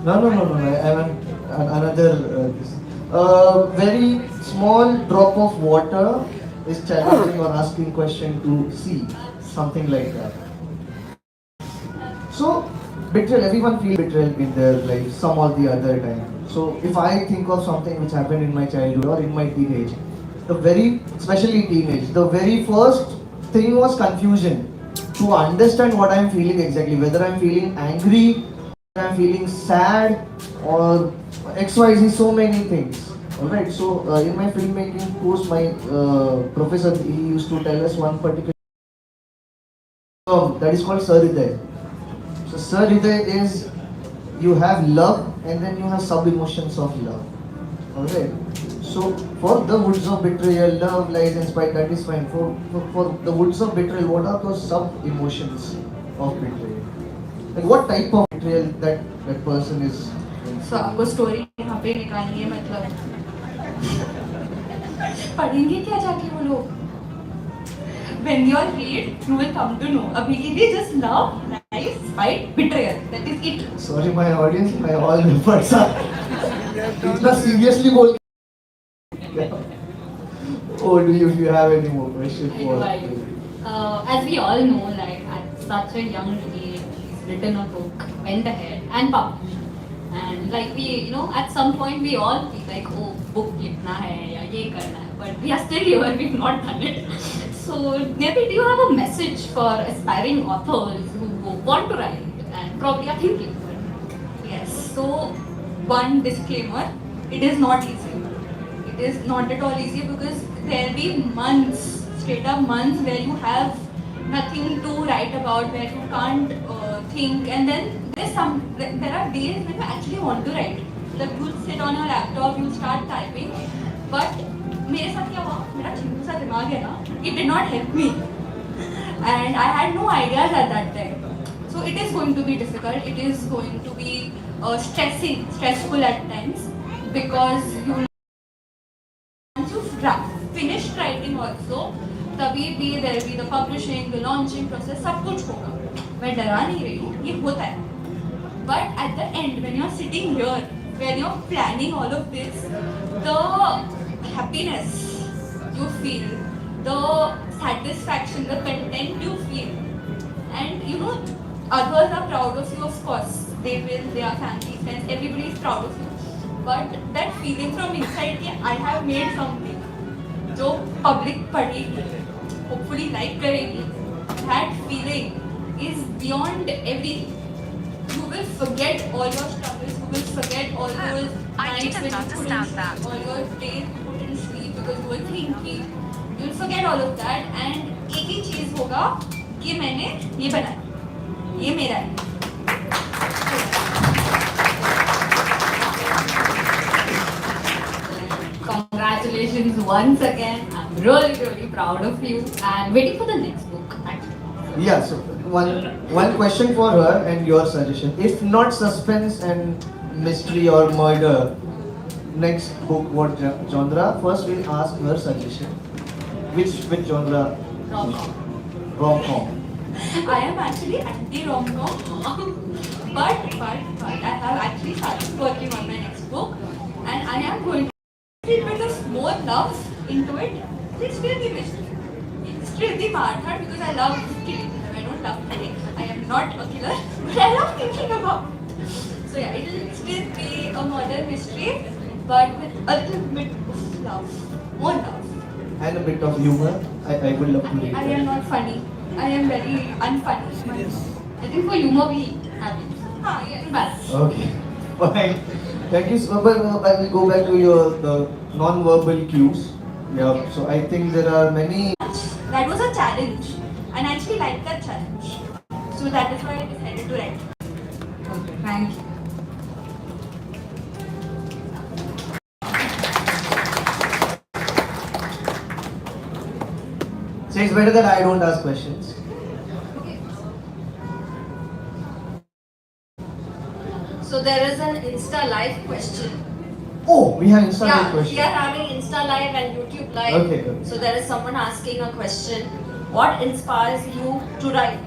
no I want another this very small drop of water is challenging or asking question to see something like that. So betrayal, everyone feels betrayal in their life some or the other time. So if I think of something which happened in my childhood or in my teenage, especially teenage, the very first thing was confusion to understand what I'm feeling exactly, whether I'm feeling angry, whether I'm feeling sad or XYZ, so many things. Alright, so in my filmmaking course, my professor, he used to tell us one particular term that is called Sahriday. So Sahriday is you have love and then you have sub-emotions of love. Alright. So for the Woods of Betrayal, love, lies and spite, that is fine. For the Woods of Betrayal, what are those sub-emotions of betrayal? Like what type of betrayal that person is? So आपको story यहाँ पे निकालनी है मतलब पढ़ेंगे क्या जाके वो लोग? When you all read, you will come to know. अभी के लिए just love, lies, spite, betrayal. That is it. Sorry, my audience, my all efforts are. इतना seriously बोल. Oh, do you have any more questions for? As we all know, like at such a young age, he's written a book, went ahead and published. And like we, at some point we all feel like, oh, book लिखना है या ये करना है, but we are still here, we've not done it. So, maybe do you have a message for aspiring authors who want to write and probably are thinking? Yes. So one disclaimer: it is not easy. It is not at all easy because there will be months, straight up months, where you have nothing to write about, where you can't think, and then there are days when you actually want to write. Like you'll sit on your laptop, you'll start typing, but मेरे साथ क्या हुआ? मेरा चिंटू सा दिमाग है ना, it did not help me, and I had no ideas at that time. So it is going to be difficult. It is going to be stressful at times because once you finished writing also, तभी भी there will be the publishing, the launching process, सब कुछ होगा. मैं डरा नहीं रही हूँ, ये होता है. But at the end, when you're sitting here, when you're planning all of this, the happiness you feel, the satisfaction, the content you feel, and others are proud of you, of course. They will, their family, friends, everybody is proud of you. But that feeling from inside that I have made something, जो public पढ़ेगी, hopefully like करेगी, that feeling is beyond everything. You will forget all your struggles, you will forget all those nights when you couldn't sleep, all your days you couldn't sleep because you were thinking. You will forget all of that and एक ही चीज़ होगा कि मैंने ये बनाया, ये मेरा है. Congratulations once again. I'm really proud of you and waiting for the next book. Actually. Yeah, so one question for her and your suggestion. If not suspense and mystery or murder, next book what genre? First we'll ask her suggestion. Which genre? Rom-com. Rom-com. I am actually anti rom-com, but I have actually started working on my next book, and I am going to love into it, it's still the mystery. It's still the hard part because I love killing. I don't love killing. I am not a killer, but I love thinking about it. So yeah, it will still be a murder mystery, but with a little bit of love, more love. And a bit of humor. I would love to read I that. am not funny. I am very unfunny. I think for humor we have it. Yeah, balance. Okay, fine. Thank you so much. I will go back to your the non-verbal cues. Yeah, so I think there are many. That was a challenge, and I actually liked that challenge. So that is why I decided to write. Okay, thank you. So it's better that I don't ask questions. So there is an Insta Live question. Oh, we have Insta Yeah, question. we are having Insta Live and YouTube Live. Okay, okay. So there is someone asking a question. What inspires you to write?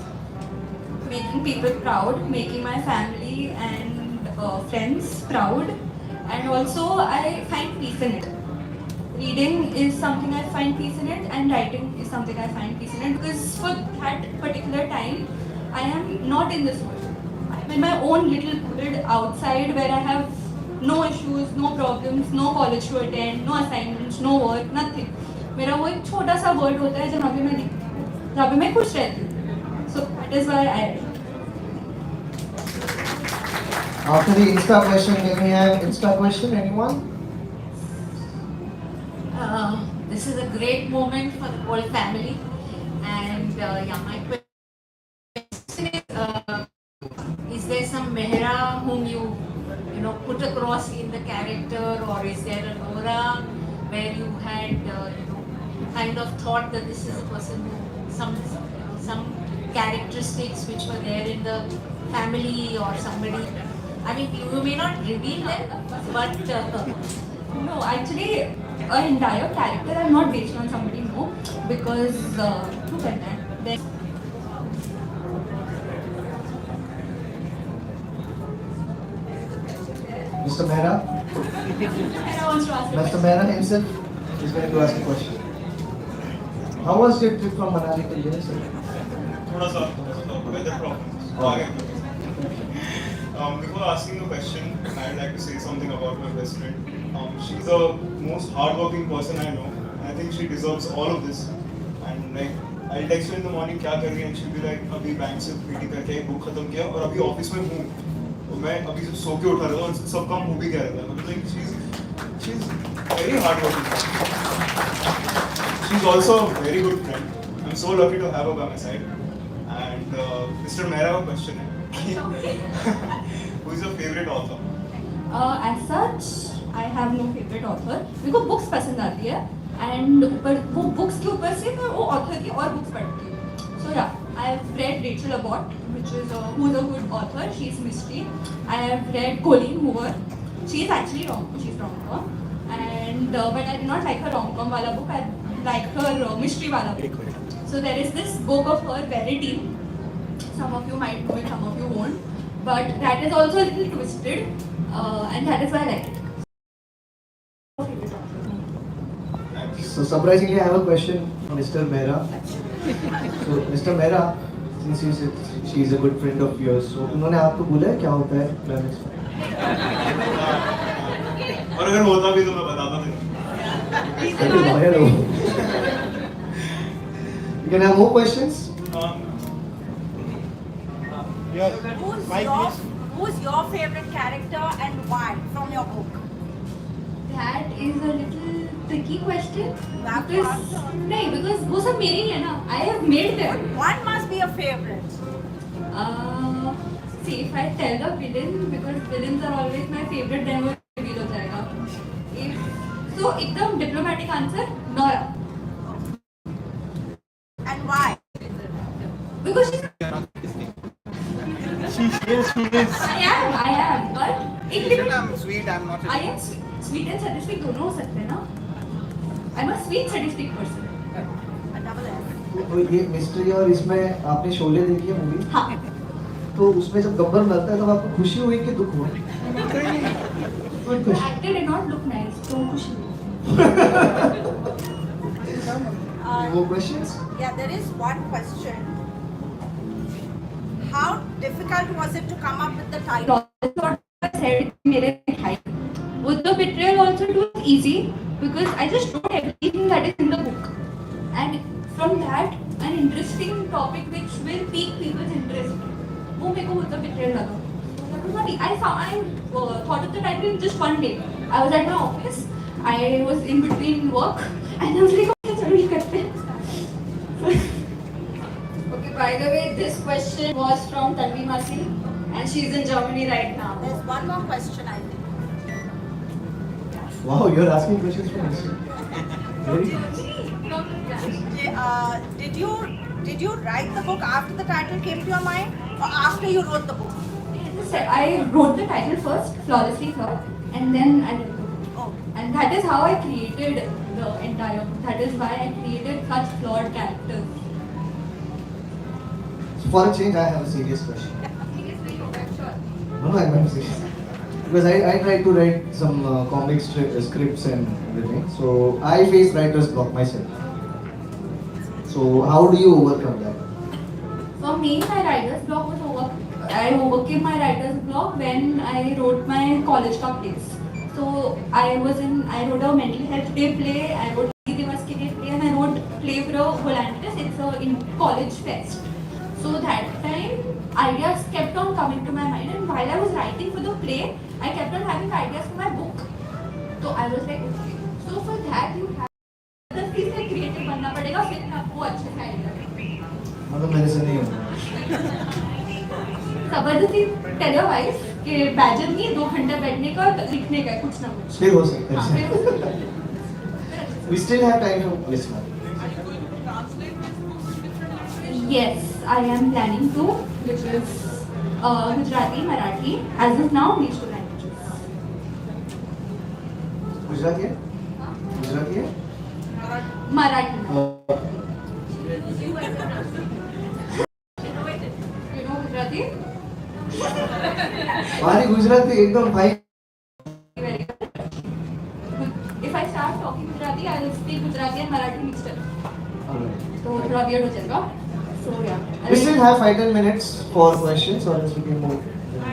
Making people proud, making my family and friends proud, and also I find peace in it. Reading is something I find peace in it, and writing is something I find peace in it, because for that particular time I am not in this world. I'm in my own little world outside where I have no issues, no problems, no college to attend, no assignments, no work, nothing. मेरा वो एक छोटा सा world होता है जहाँ पे मैं दिखती हूँ, जहाँ पे मैं खुश रहती हूँ. So that is why I write. After the Insta question, can we have Insta question? Anyone? This is a great moment for the whole family, and yeah, my question is there some Mehra whom you put across in the character, or is there a Nora where you had kind of thought that this is a person who some characteristics which were there in the family or somebody? I mean, you may not reveal them, but No, actually, an entire character I'm not based on somebody, no, because who said that? Then Mr. Mehra? I wants to ask a Mr. question. Mehra himself is going to ask a question. How was your trip from Manali to here, sir? थोड़ा सा weather problems. Before asking the question, I'd like to say something about my best friend. She's the most hardworking person I know, and I think she deserves all of this. And like, I'll text her in the morning क्या कर रही है, and she'll be like, अभी bank से PT करके एक book खत्म किया और अभी ऑफिस में हूँ. तो मैं अभी जब सो के उठा रहा था और सब काम हो भी गया था. मतलब like she's very hardworking. She's also a very good friend. I'm so lucky to have her by my side. And Mr. Mehra, a question है. Who is your favorite author? As such, I have no favorite author. मेरे को books पसंद आती है, and ऊपर वो books के ऊपर से मैं वो author की और books पढ़ती हूँ. So yeah, I have read Rachel Abbott, which is who's a good author. She's mystery. I have read Colleen Hoover. She's actually she's rom-com, and but I did not like her rom-com wala book. I like her mystery wala book. So there is this book of her, Verity. Some of you might know it, some of you won't. But that is also a little twisted, and that is why I like it. So surprisingly, I have a question from Mr. Mehra. So Mr. Mehra, since you said she is a good friend of yours, so उन्होंने आपको बोला है क्या होता है planets में? और अगर होता भी तो मैं बताता नहीं. Very loyal हो. You can have more questions. Who's your favorite character and why from your book? That is a little tricky question. That Because one. नहीं, because वो सब मेरे ही है ना. I have made them. One must be a favorite. See, if I tell the villain, because villains are always my favorite, then वो reveal हो जाएगा. So एकदम diplomatic answer, Nora. And why? Because she's I am, but I'm sweet, I'm not. I am sweet and sadistic दोनों हो सकते हैं ना. I'm a sweet sadistic person. A double S. तो ये मिस्ट्री और इसमें आपने शोले देखी है मूवी? हाँ. तो उसमें जब गब्बर मरता है तब आपको खुशी हुई कि दुख हुआ? The actor did not look nice, तो खुशी हुई. Any more questions? Yeah, there is one question. How difficult was it to come up with the title? Said Woods of Betrayal also it was easy because I just wrote everything that is in the book, and from that an interesting topic which will pique people's interest. वो मेरे को Woods of Betrayal लगा. That was not I thought of the title in just one day. I was at my office. I was in between work, and I was like, okay, चलो ये करते हैं. Okay, by the way, this question was from Tanvi Masi, and she's in Germany right now. There's one more question, I think. Wow, you're asking questions from us. Very good. Did you write the book after the title came to your mind, or after you wrote the book? I wrote the title first, flawlessly thought, and then I wrote the book. Oh. And that is how I created the entire book. That is why I created such flawed characters. So for a change, I have a serious question. No, I'm not serious. Because I tried to write some comic scripts and everything. So I face writer's block myself. So how do you overcome that? For me, my writer's block was I overcame my writer's block when I wrote my college plays. So I wrote a mental health day play, I wrote a Divas ke day play, and I wrote play for a Volantis. It's a in college fest. So that time, ideas kept on coming to my mind, and while I was writing for the play, I kept on having ideas for my book. So I was like, okay. So for that, you have the things like creative बनना पड़ेगा, फिर आपको अच्छे से आएगा. मतलब मेरे से नहीं होगा. जबरदस्ती टेल योर वाइफ कि बैजर नहीं 2 घंटे बैठने का और लिखने का कुछ ना कुछ. फिर हो सकता है. We still have time for this one. Yes, I am planning to, which is Gujarati, Marathi. As of now, these 2 languages. Gujarati है? Gujarati है? Marathi. You know Gujarati? हमारी गुजराती एकदम भाई. Very good. If I start talking Gujarati, I will speak Gujarati and Marathi mixed up. So थोड़ा weird हो जाएगा. So yeah. We still have 5-10 minutes for questions, or else we can move. Do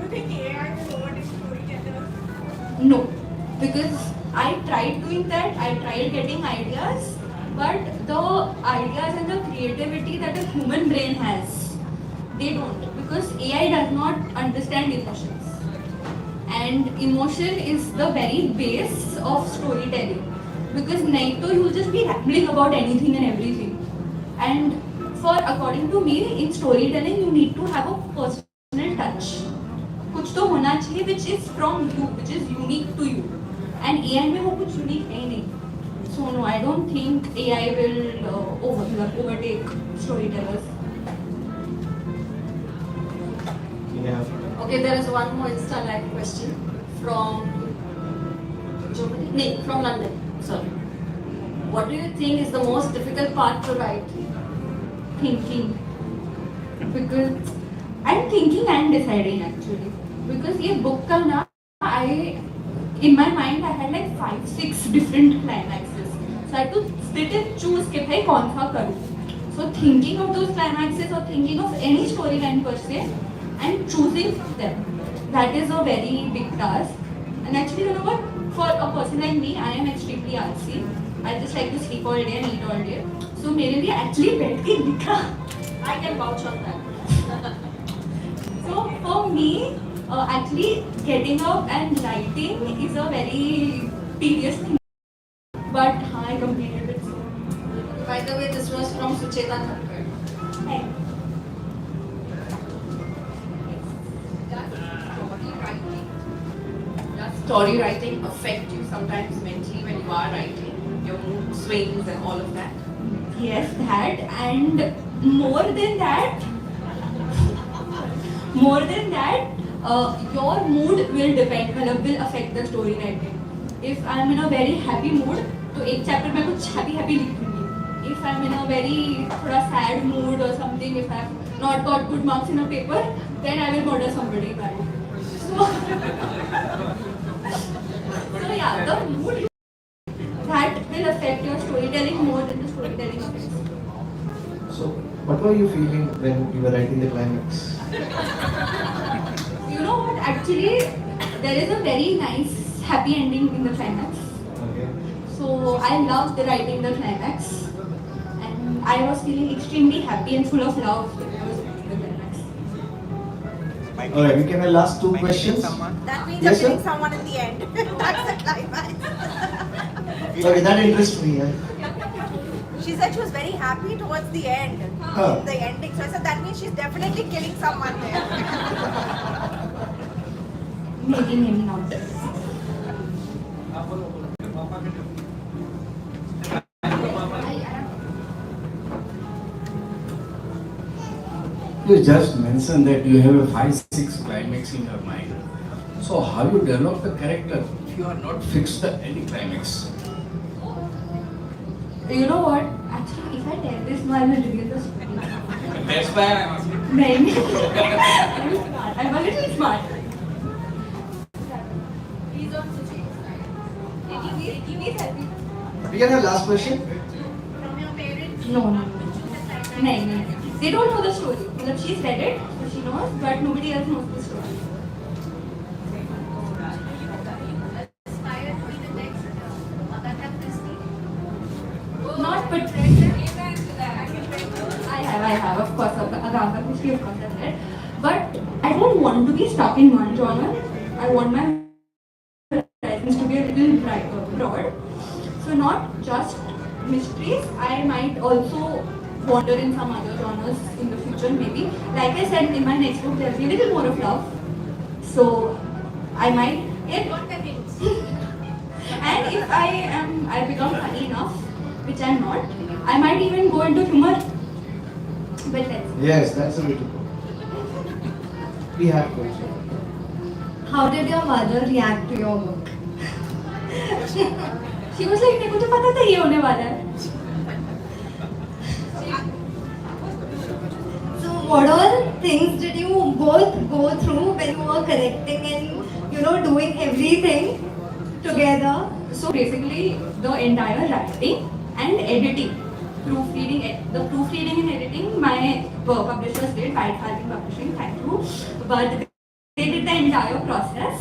you think AI will overtake storytellers? No, because I tried doing that. I tried getting ideas, but the ideas and the creativity that a human brain has, they don't, because AI does not understand emotions, and emotion is the very base of storytelling. Because nahi to you'll just be rambling about anything and everything, and according to me, in storytelling you need to have a personal touch. कुछ तो होना चाहिए which is from you, which is unique to you, and AI में वो कुछ unique है नहीं. So no, I don't think AI will overtake storytellers. Yeah. Okay, there is one more Insta Live question from Germany? No, from London. Sorry. What do you think is the most difficult part to write? Thinking, because I'm thinking and deciding actually, because ये book का ना in my mind I had like 5-6 different climaxes, so I had to sit and choose कि भाई कौन सा करूँ. So thinking of those climaxes or thinking of any storyline per se and choosing them, that is a very big task. And actually, you know what? For a person like me, I am extremely artsy. I just like to sleep all day and eat all day. So मेरे लिए actually बैठ के लिखा, I can vouch on that. so for me, actually getting up and writing is a very tedious thing. But I completed it. By the way, this was from Sucheta Thakkar. Hey. Does story writing affect you sometimes mentally when you are writing? Your mood swings and all of that? Yes, that, and more than that, your mood will depend, will affect the story writing. If I'm in a very happy mood, तो एक chapter में कुछ happy लिखूंगी. If I'm in a very थोड़ा sad mood or something, if I've not got good marks in a paper, then I will murder somebody bad. So yeah, the mood were you feeling when you were writing the climax? You know what? Actually, there is a very nice happy ending in the climax. Okay. So I loved writing the climax, and I was feeling extremely happy and full of love when I was writing the climax. Alright, we can have last two questions. That means Yes, you're sir? killing someone in the end. That's the climax. Okay, that interests me. She said she was very happy towards the end. Huh. The ending. So I said that means she's definitely killing someone there. Maybe, maybe not. You just mentioned that you have a 5-6 climax in your mind. So how you develop the character if you are not fixed any climax? You know what? Actually, if I tell this, no, I will reveal the story. That's why I'm asking. Maybe. I'm smart. I'm a little smart. Please don't switch it. Please help me. We can have last question. From your parents? No, no, no. No. They don't know the story. But she's read it, so she knows, but nobody else knows the story. Aspire to be the next Agatha Christie. Not but I have, of course, Agatha Christie, of course, I've read. But I don't want to be stuck in one genre. I want my horizons to be a little broad. So not just mysteries. I might also wander in some other genres in the future, maybe. Like I said, in my next book, there'll be a little more of love. So I might. And if I become funny enough, which I'm not, I might even go into humor. But let's see. Yes, that's a way to go. We have question. How did your mother react to your book? She was like, "मेरे को तो पता था ये होने वाला है." So what all things did you both go through when you were correcting and doing everything together? So basically, the entire writing and editing, the proofreading and editing, my publishers did, White Falcon Publishing, thank you. But they did the entire process.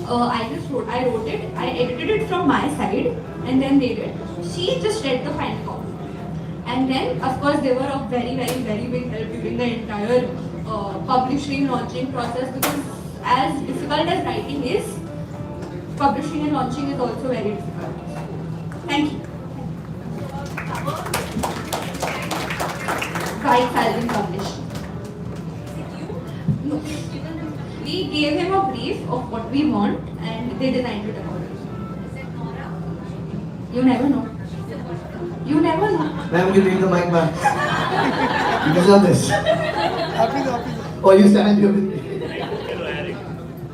I wrote it, I edited it from my side, and then they did. She just read the final copy. And then, of course, they were a very, very, very big help during the entire publishing, launching process, because as difficult as writing is, publishing and launching is also very difficult. Thank you. White Falcon Publishing. No. We gave him a brief of what we want and they designed it accordingly. You never know. You never know. Ma'am, you leave the mic back. You deserve this. Or you stand here with me.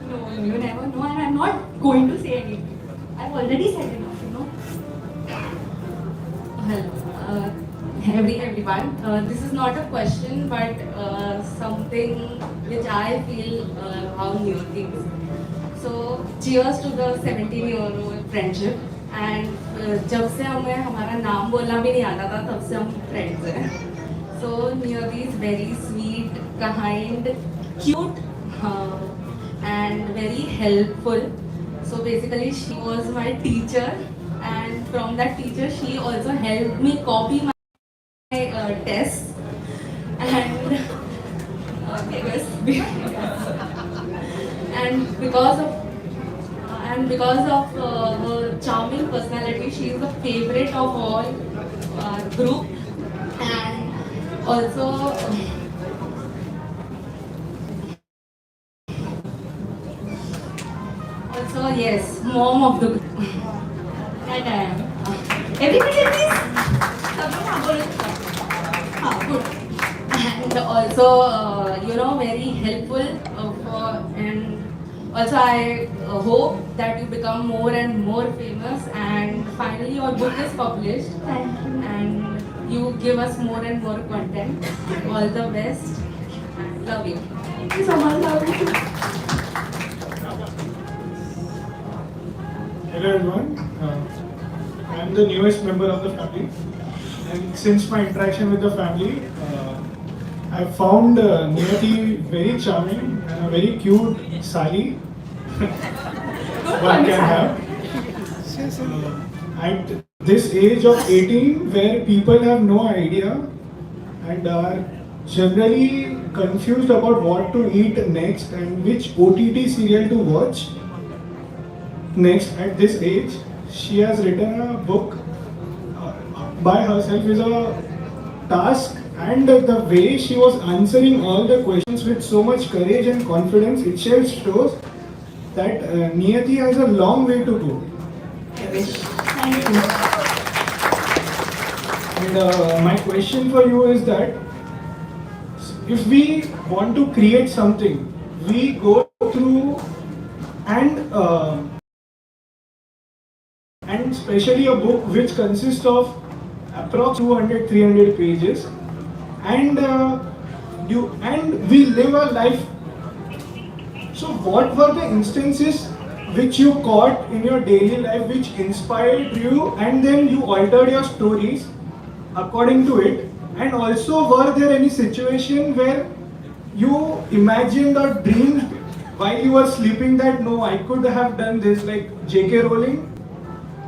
No, you never know, and I'm not going to say anything. I've already said enough, Hello, everyone. This is not a question, but something which I feel how new things. So, cheers to the 17-year-old friendship. And जब से हमें हमारा नाम बोलना भी नहीं आता था, तब से हम friends हैं. So, Niyati is very sweet, kind, cute, and very helpful. So basically, she was my teacher, and from that teacher, she also helped me copy my tests. And because of her charming personality, she is the favorite of all group, and also. Also, yes, mom of the group. That I am. Everybody please. Good. And also, very helpful and also I hope that you become more and more famous and finally your book is published. Thank you. And you give us more and more content. All the best. Love you. Thank you so much. Love you. Hello everyone, I am the newest member of the family and since my interaction with the family, I found Niyati very charming and a very cute Sally one can have. At this age of 18, where people have no idea and are generally confused about what to eat next and which OTT serial to watch next at this age, she has written a book by herself is a task, and the way she was answering all the questions with so much courage and confidence itself shows that Niyati has a long way to go. Thank you. And my question for you is that if we want to create something, we go through and especially a book which consists of approx 200-300 pages, and we live a life. So what were the instances which you caught in your daily life which inspired you, and then you altered your stories according to it? And also, were there any situation where you imagined or dreamed while you were sleeping that no, I could have done this, like J.K. Rowling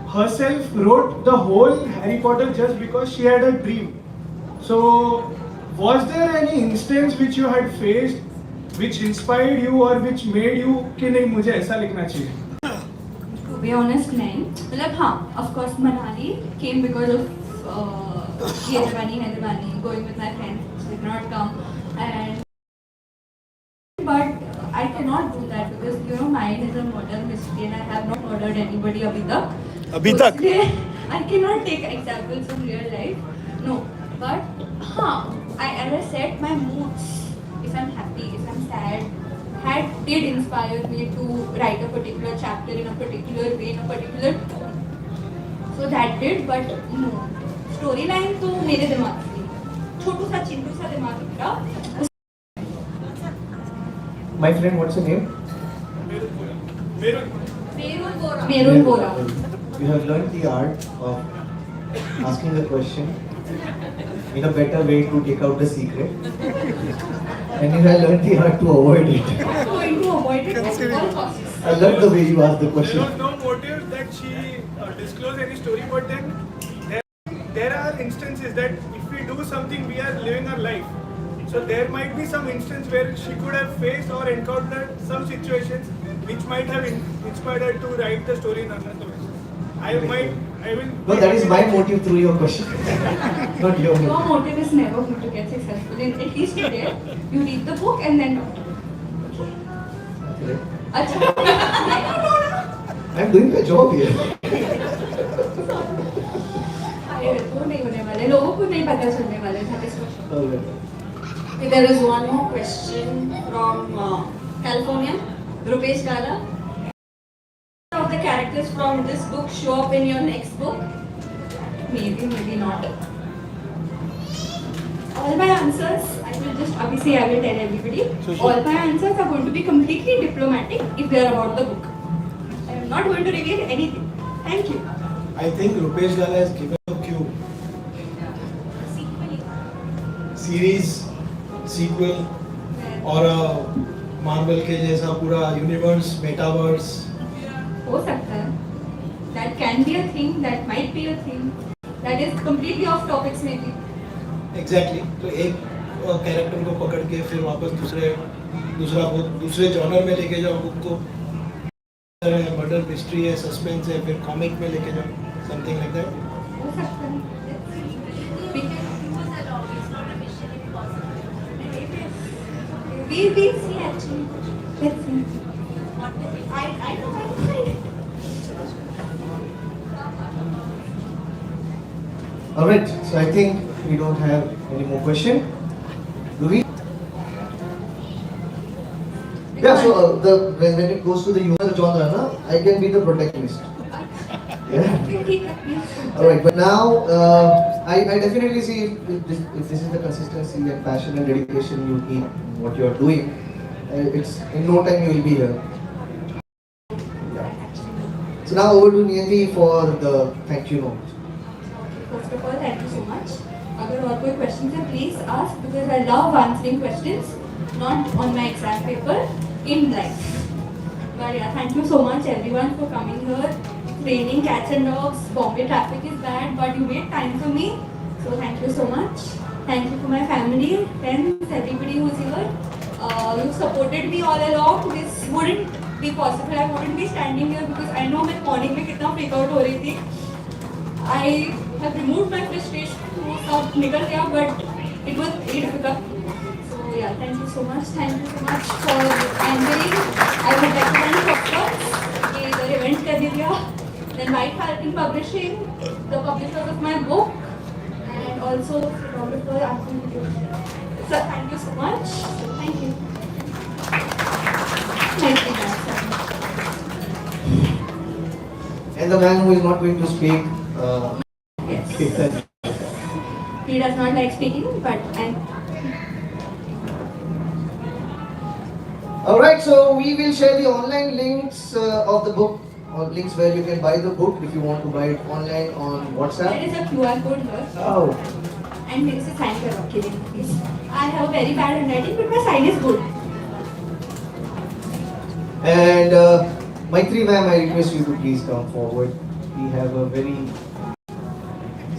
herself wrote the whole Harry Potter just because she had a dream. So, was there any instance which you had faced which inspired you or which made you कि नहीं मुझे ऐसा लिखना चाहिए? To be honest, नहीं. मतलब हाँ, of course Manali came because of Hyderabadi, going with my friends, did not come, and but I cannot do that because mine is a murder mystery and I have not murdered anybody abhi tak. I cannot take examples from real life. No, but as I said, my moods, if I'm happy, if I'm sad, did inspire me to write a particular chapter in a particular way, in a particular tone. So that did, but no. Storyline तो मेरे दिमाग से, छोटू सा चिंटू सा दिमाग था. My friend, what's your name? Merun Bora. You have learned the art of asking a question in a better way to take out the secret, and you have learned the art to avoid it. I'm going to avoid it at all costs. I love the way you ask the question. There was no motive that she disclosed any story, but then there are instances that if we do something, we are living our life. So there might be some instance where she could have faced or encountered some situations which might have inspired her to write the story in another way. I will. No, that is my motive through your question, not your Your motive. motive is never going to get successful. At least today, you read the book and then. Okay. अच्छा. I'm doing my job here. वो नहीं होने वाले, लोगों को नहीं पता चलने वाले था इस question. Okay. There is one more question from California, Rupesh Gala. Of the characters from this book show up in your next book? Maybe, maybe not. All my answers, I will tell everybody. All my answers are going to be completely diplomatic if they are about the book. I am not going to reveal anything. Thank you. I think Rupesh Gala has given a cue. Series, sequel, और Marvel के जैसा पूरा universe, metaverse. हो सकता है. That can be a thing. That might be a thing. That is completely off topics maybe. Exactly. तो एक character को पकड़ के फिर वापस दूसरे जॉनर में लेके जाओ बुक को. मर्डर मिस्ट्री है, सस्पेंस है, फिर कॉमिक में लेके जाओ, समथिंग लाइक दैट. हो सकता है. We'll see actually. Let's see. I know how to find it. Alright, so I think we don't have any more question. Do we? Yeah, so when it goes to the humor genre, I can be the protagonist. Yeah. Alright, but now I definitely see if this is the consistency and passion and dedication you need in what you are doing. It's in no time you will be here. Yeah. So now over to Niyati for the thank you note. First of all, thank you so much. अगर और कोई questions है, please ask because I love answering questions, not on my exam paper, in life. But yeah, thank you so much everyone for coming here. Raining cats and dogs, Bombay traffic is bad, but you made time for me. So thank you so much. Thank you for my family, friends, everybody who's here. You supported me all along. This wouldn't be possible. I wouldn't be standing here because I know मैं morning में कितना freak out हो रही थी. I have removed my frustration. वो सब निकल गया, but it was very difficult. So yeah, thank you so much. Thank you so much for Unveiling. I would like to thank Foxtrot कि इधर event कर दिया. Then White Falcon Publishing, the publishers of my book, and also photographer Anthony. So thank you so much. Thank you. Thank you, guys. And the man who is not going to speak. Yes. He does not like speaking, but I'm. Alright, so we will share the online links of the book, or links where you can buy the book if you want to buy it online on WhatsApp. There is a QR code here. Oh. And मेरे से sign करो के लिए please. I have a very bad handwriting, but my sign is good. And Maitri ma'am, I request you to please come forward. We have a very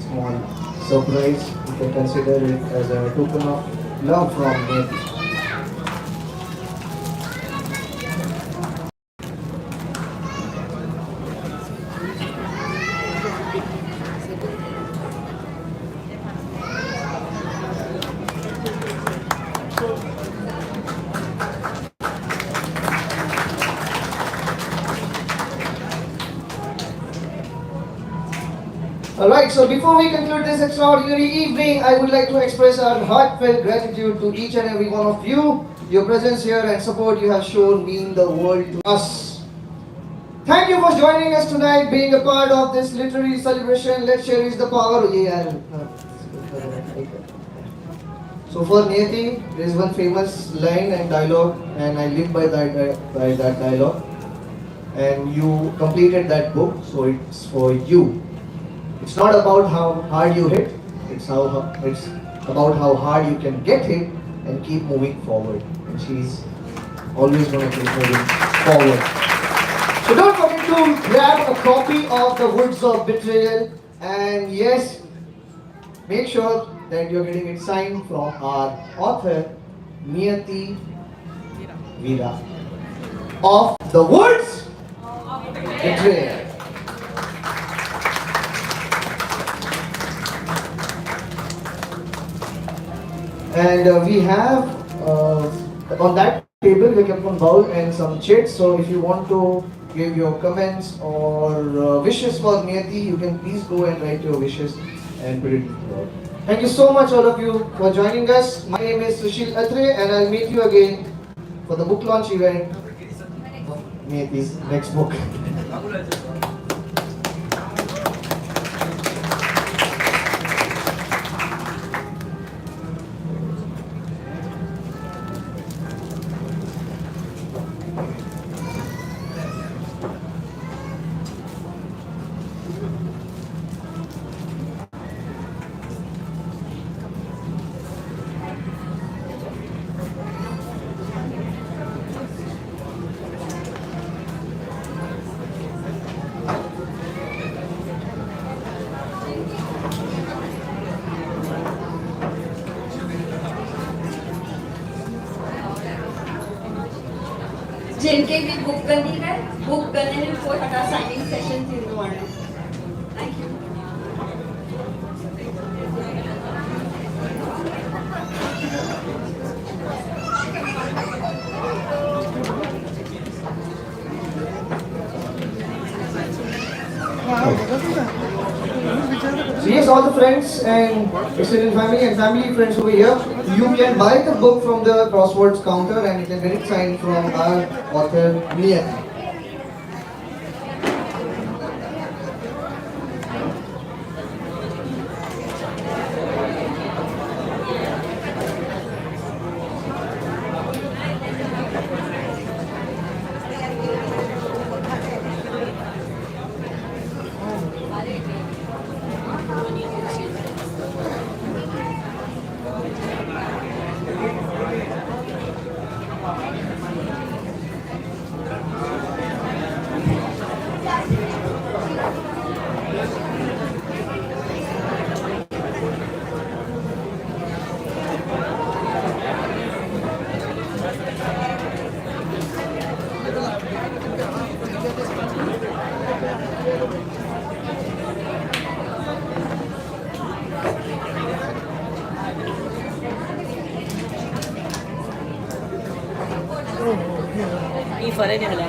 small surprise. You can consider it as a token of love from Niyati. Alright, so before we conclude this extraordinary evening, I would like to express our heartfelt gratitude to each and every one of you. Your presence here and support you have shown mean the world to us. Thank you for joining us tonight, being a part of this literary celebration. Let's cherish the power. So for Niyati, there is one famous line and dialogue, and I live by that dialogue. And you completed that book, so it's for you. It's not about how hard you hit, it's about how hard you can get hit and keep moving forward. And she's always going to keep moving forward. So don't forget to grab a copy of the Woods of Betrayal, and yes, make sure that you're getting it signed from our author, Niyati Vira, of the Woods of Betrayal. And we have on that table we kept one bowl and some chits. So if you want to give your comments or wishes for Niyati, you can please go and write your wishes and put it forward. Thank you so much all of you for joining us. My name is Sushil Atre and I'll meet you again for the book launch event of Niyati's next book. जिनके भी book करनी है book करने में कोई हटा signing session होने thank you So yes, all the friends and extended family and family friends over here, you can buy the book from the Crosswords counter and you can get it signed from our author Niyati. नहीं हला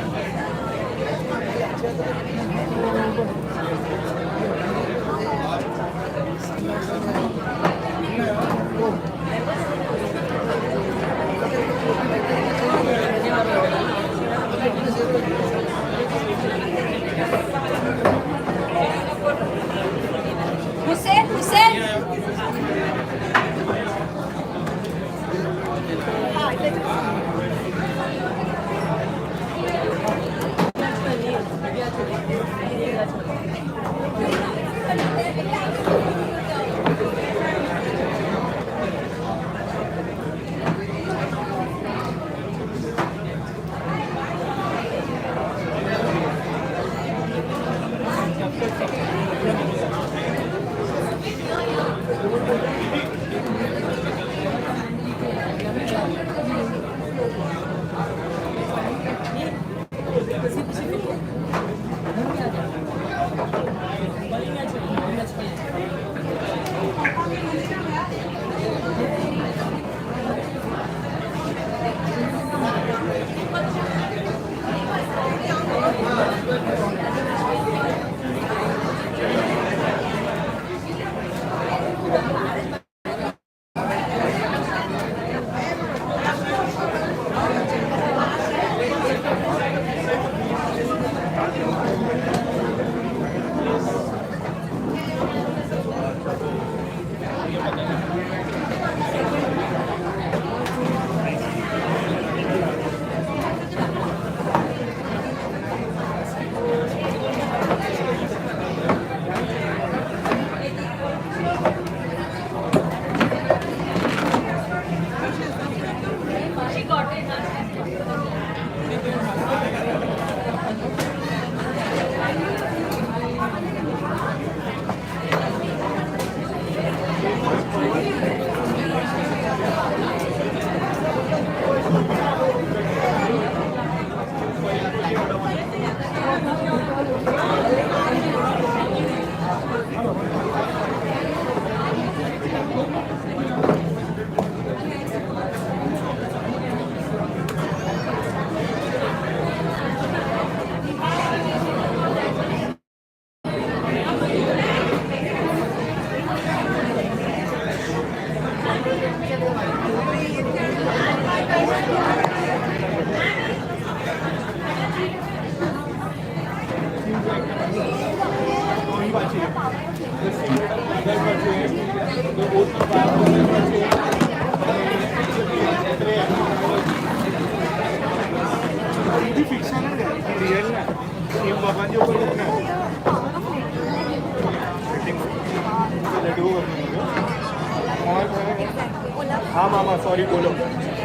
हुसैन हाँ मामा sorry बोलो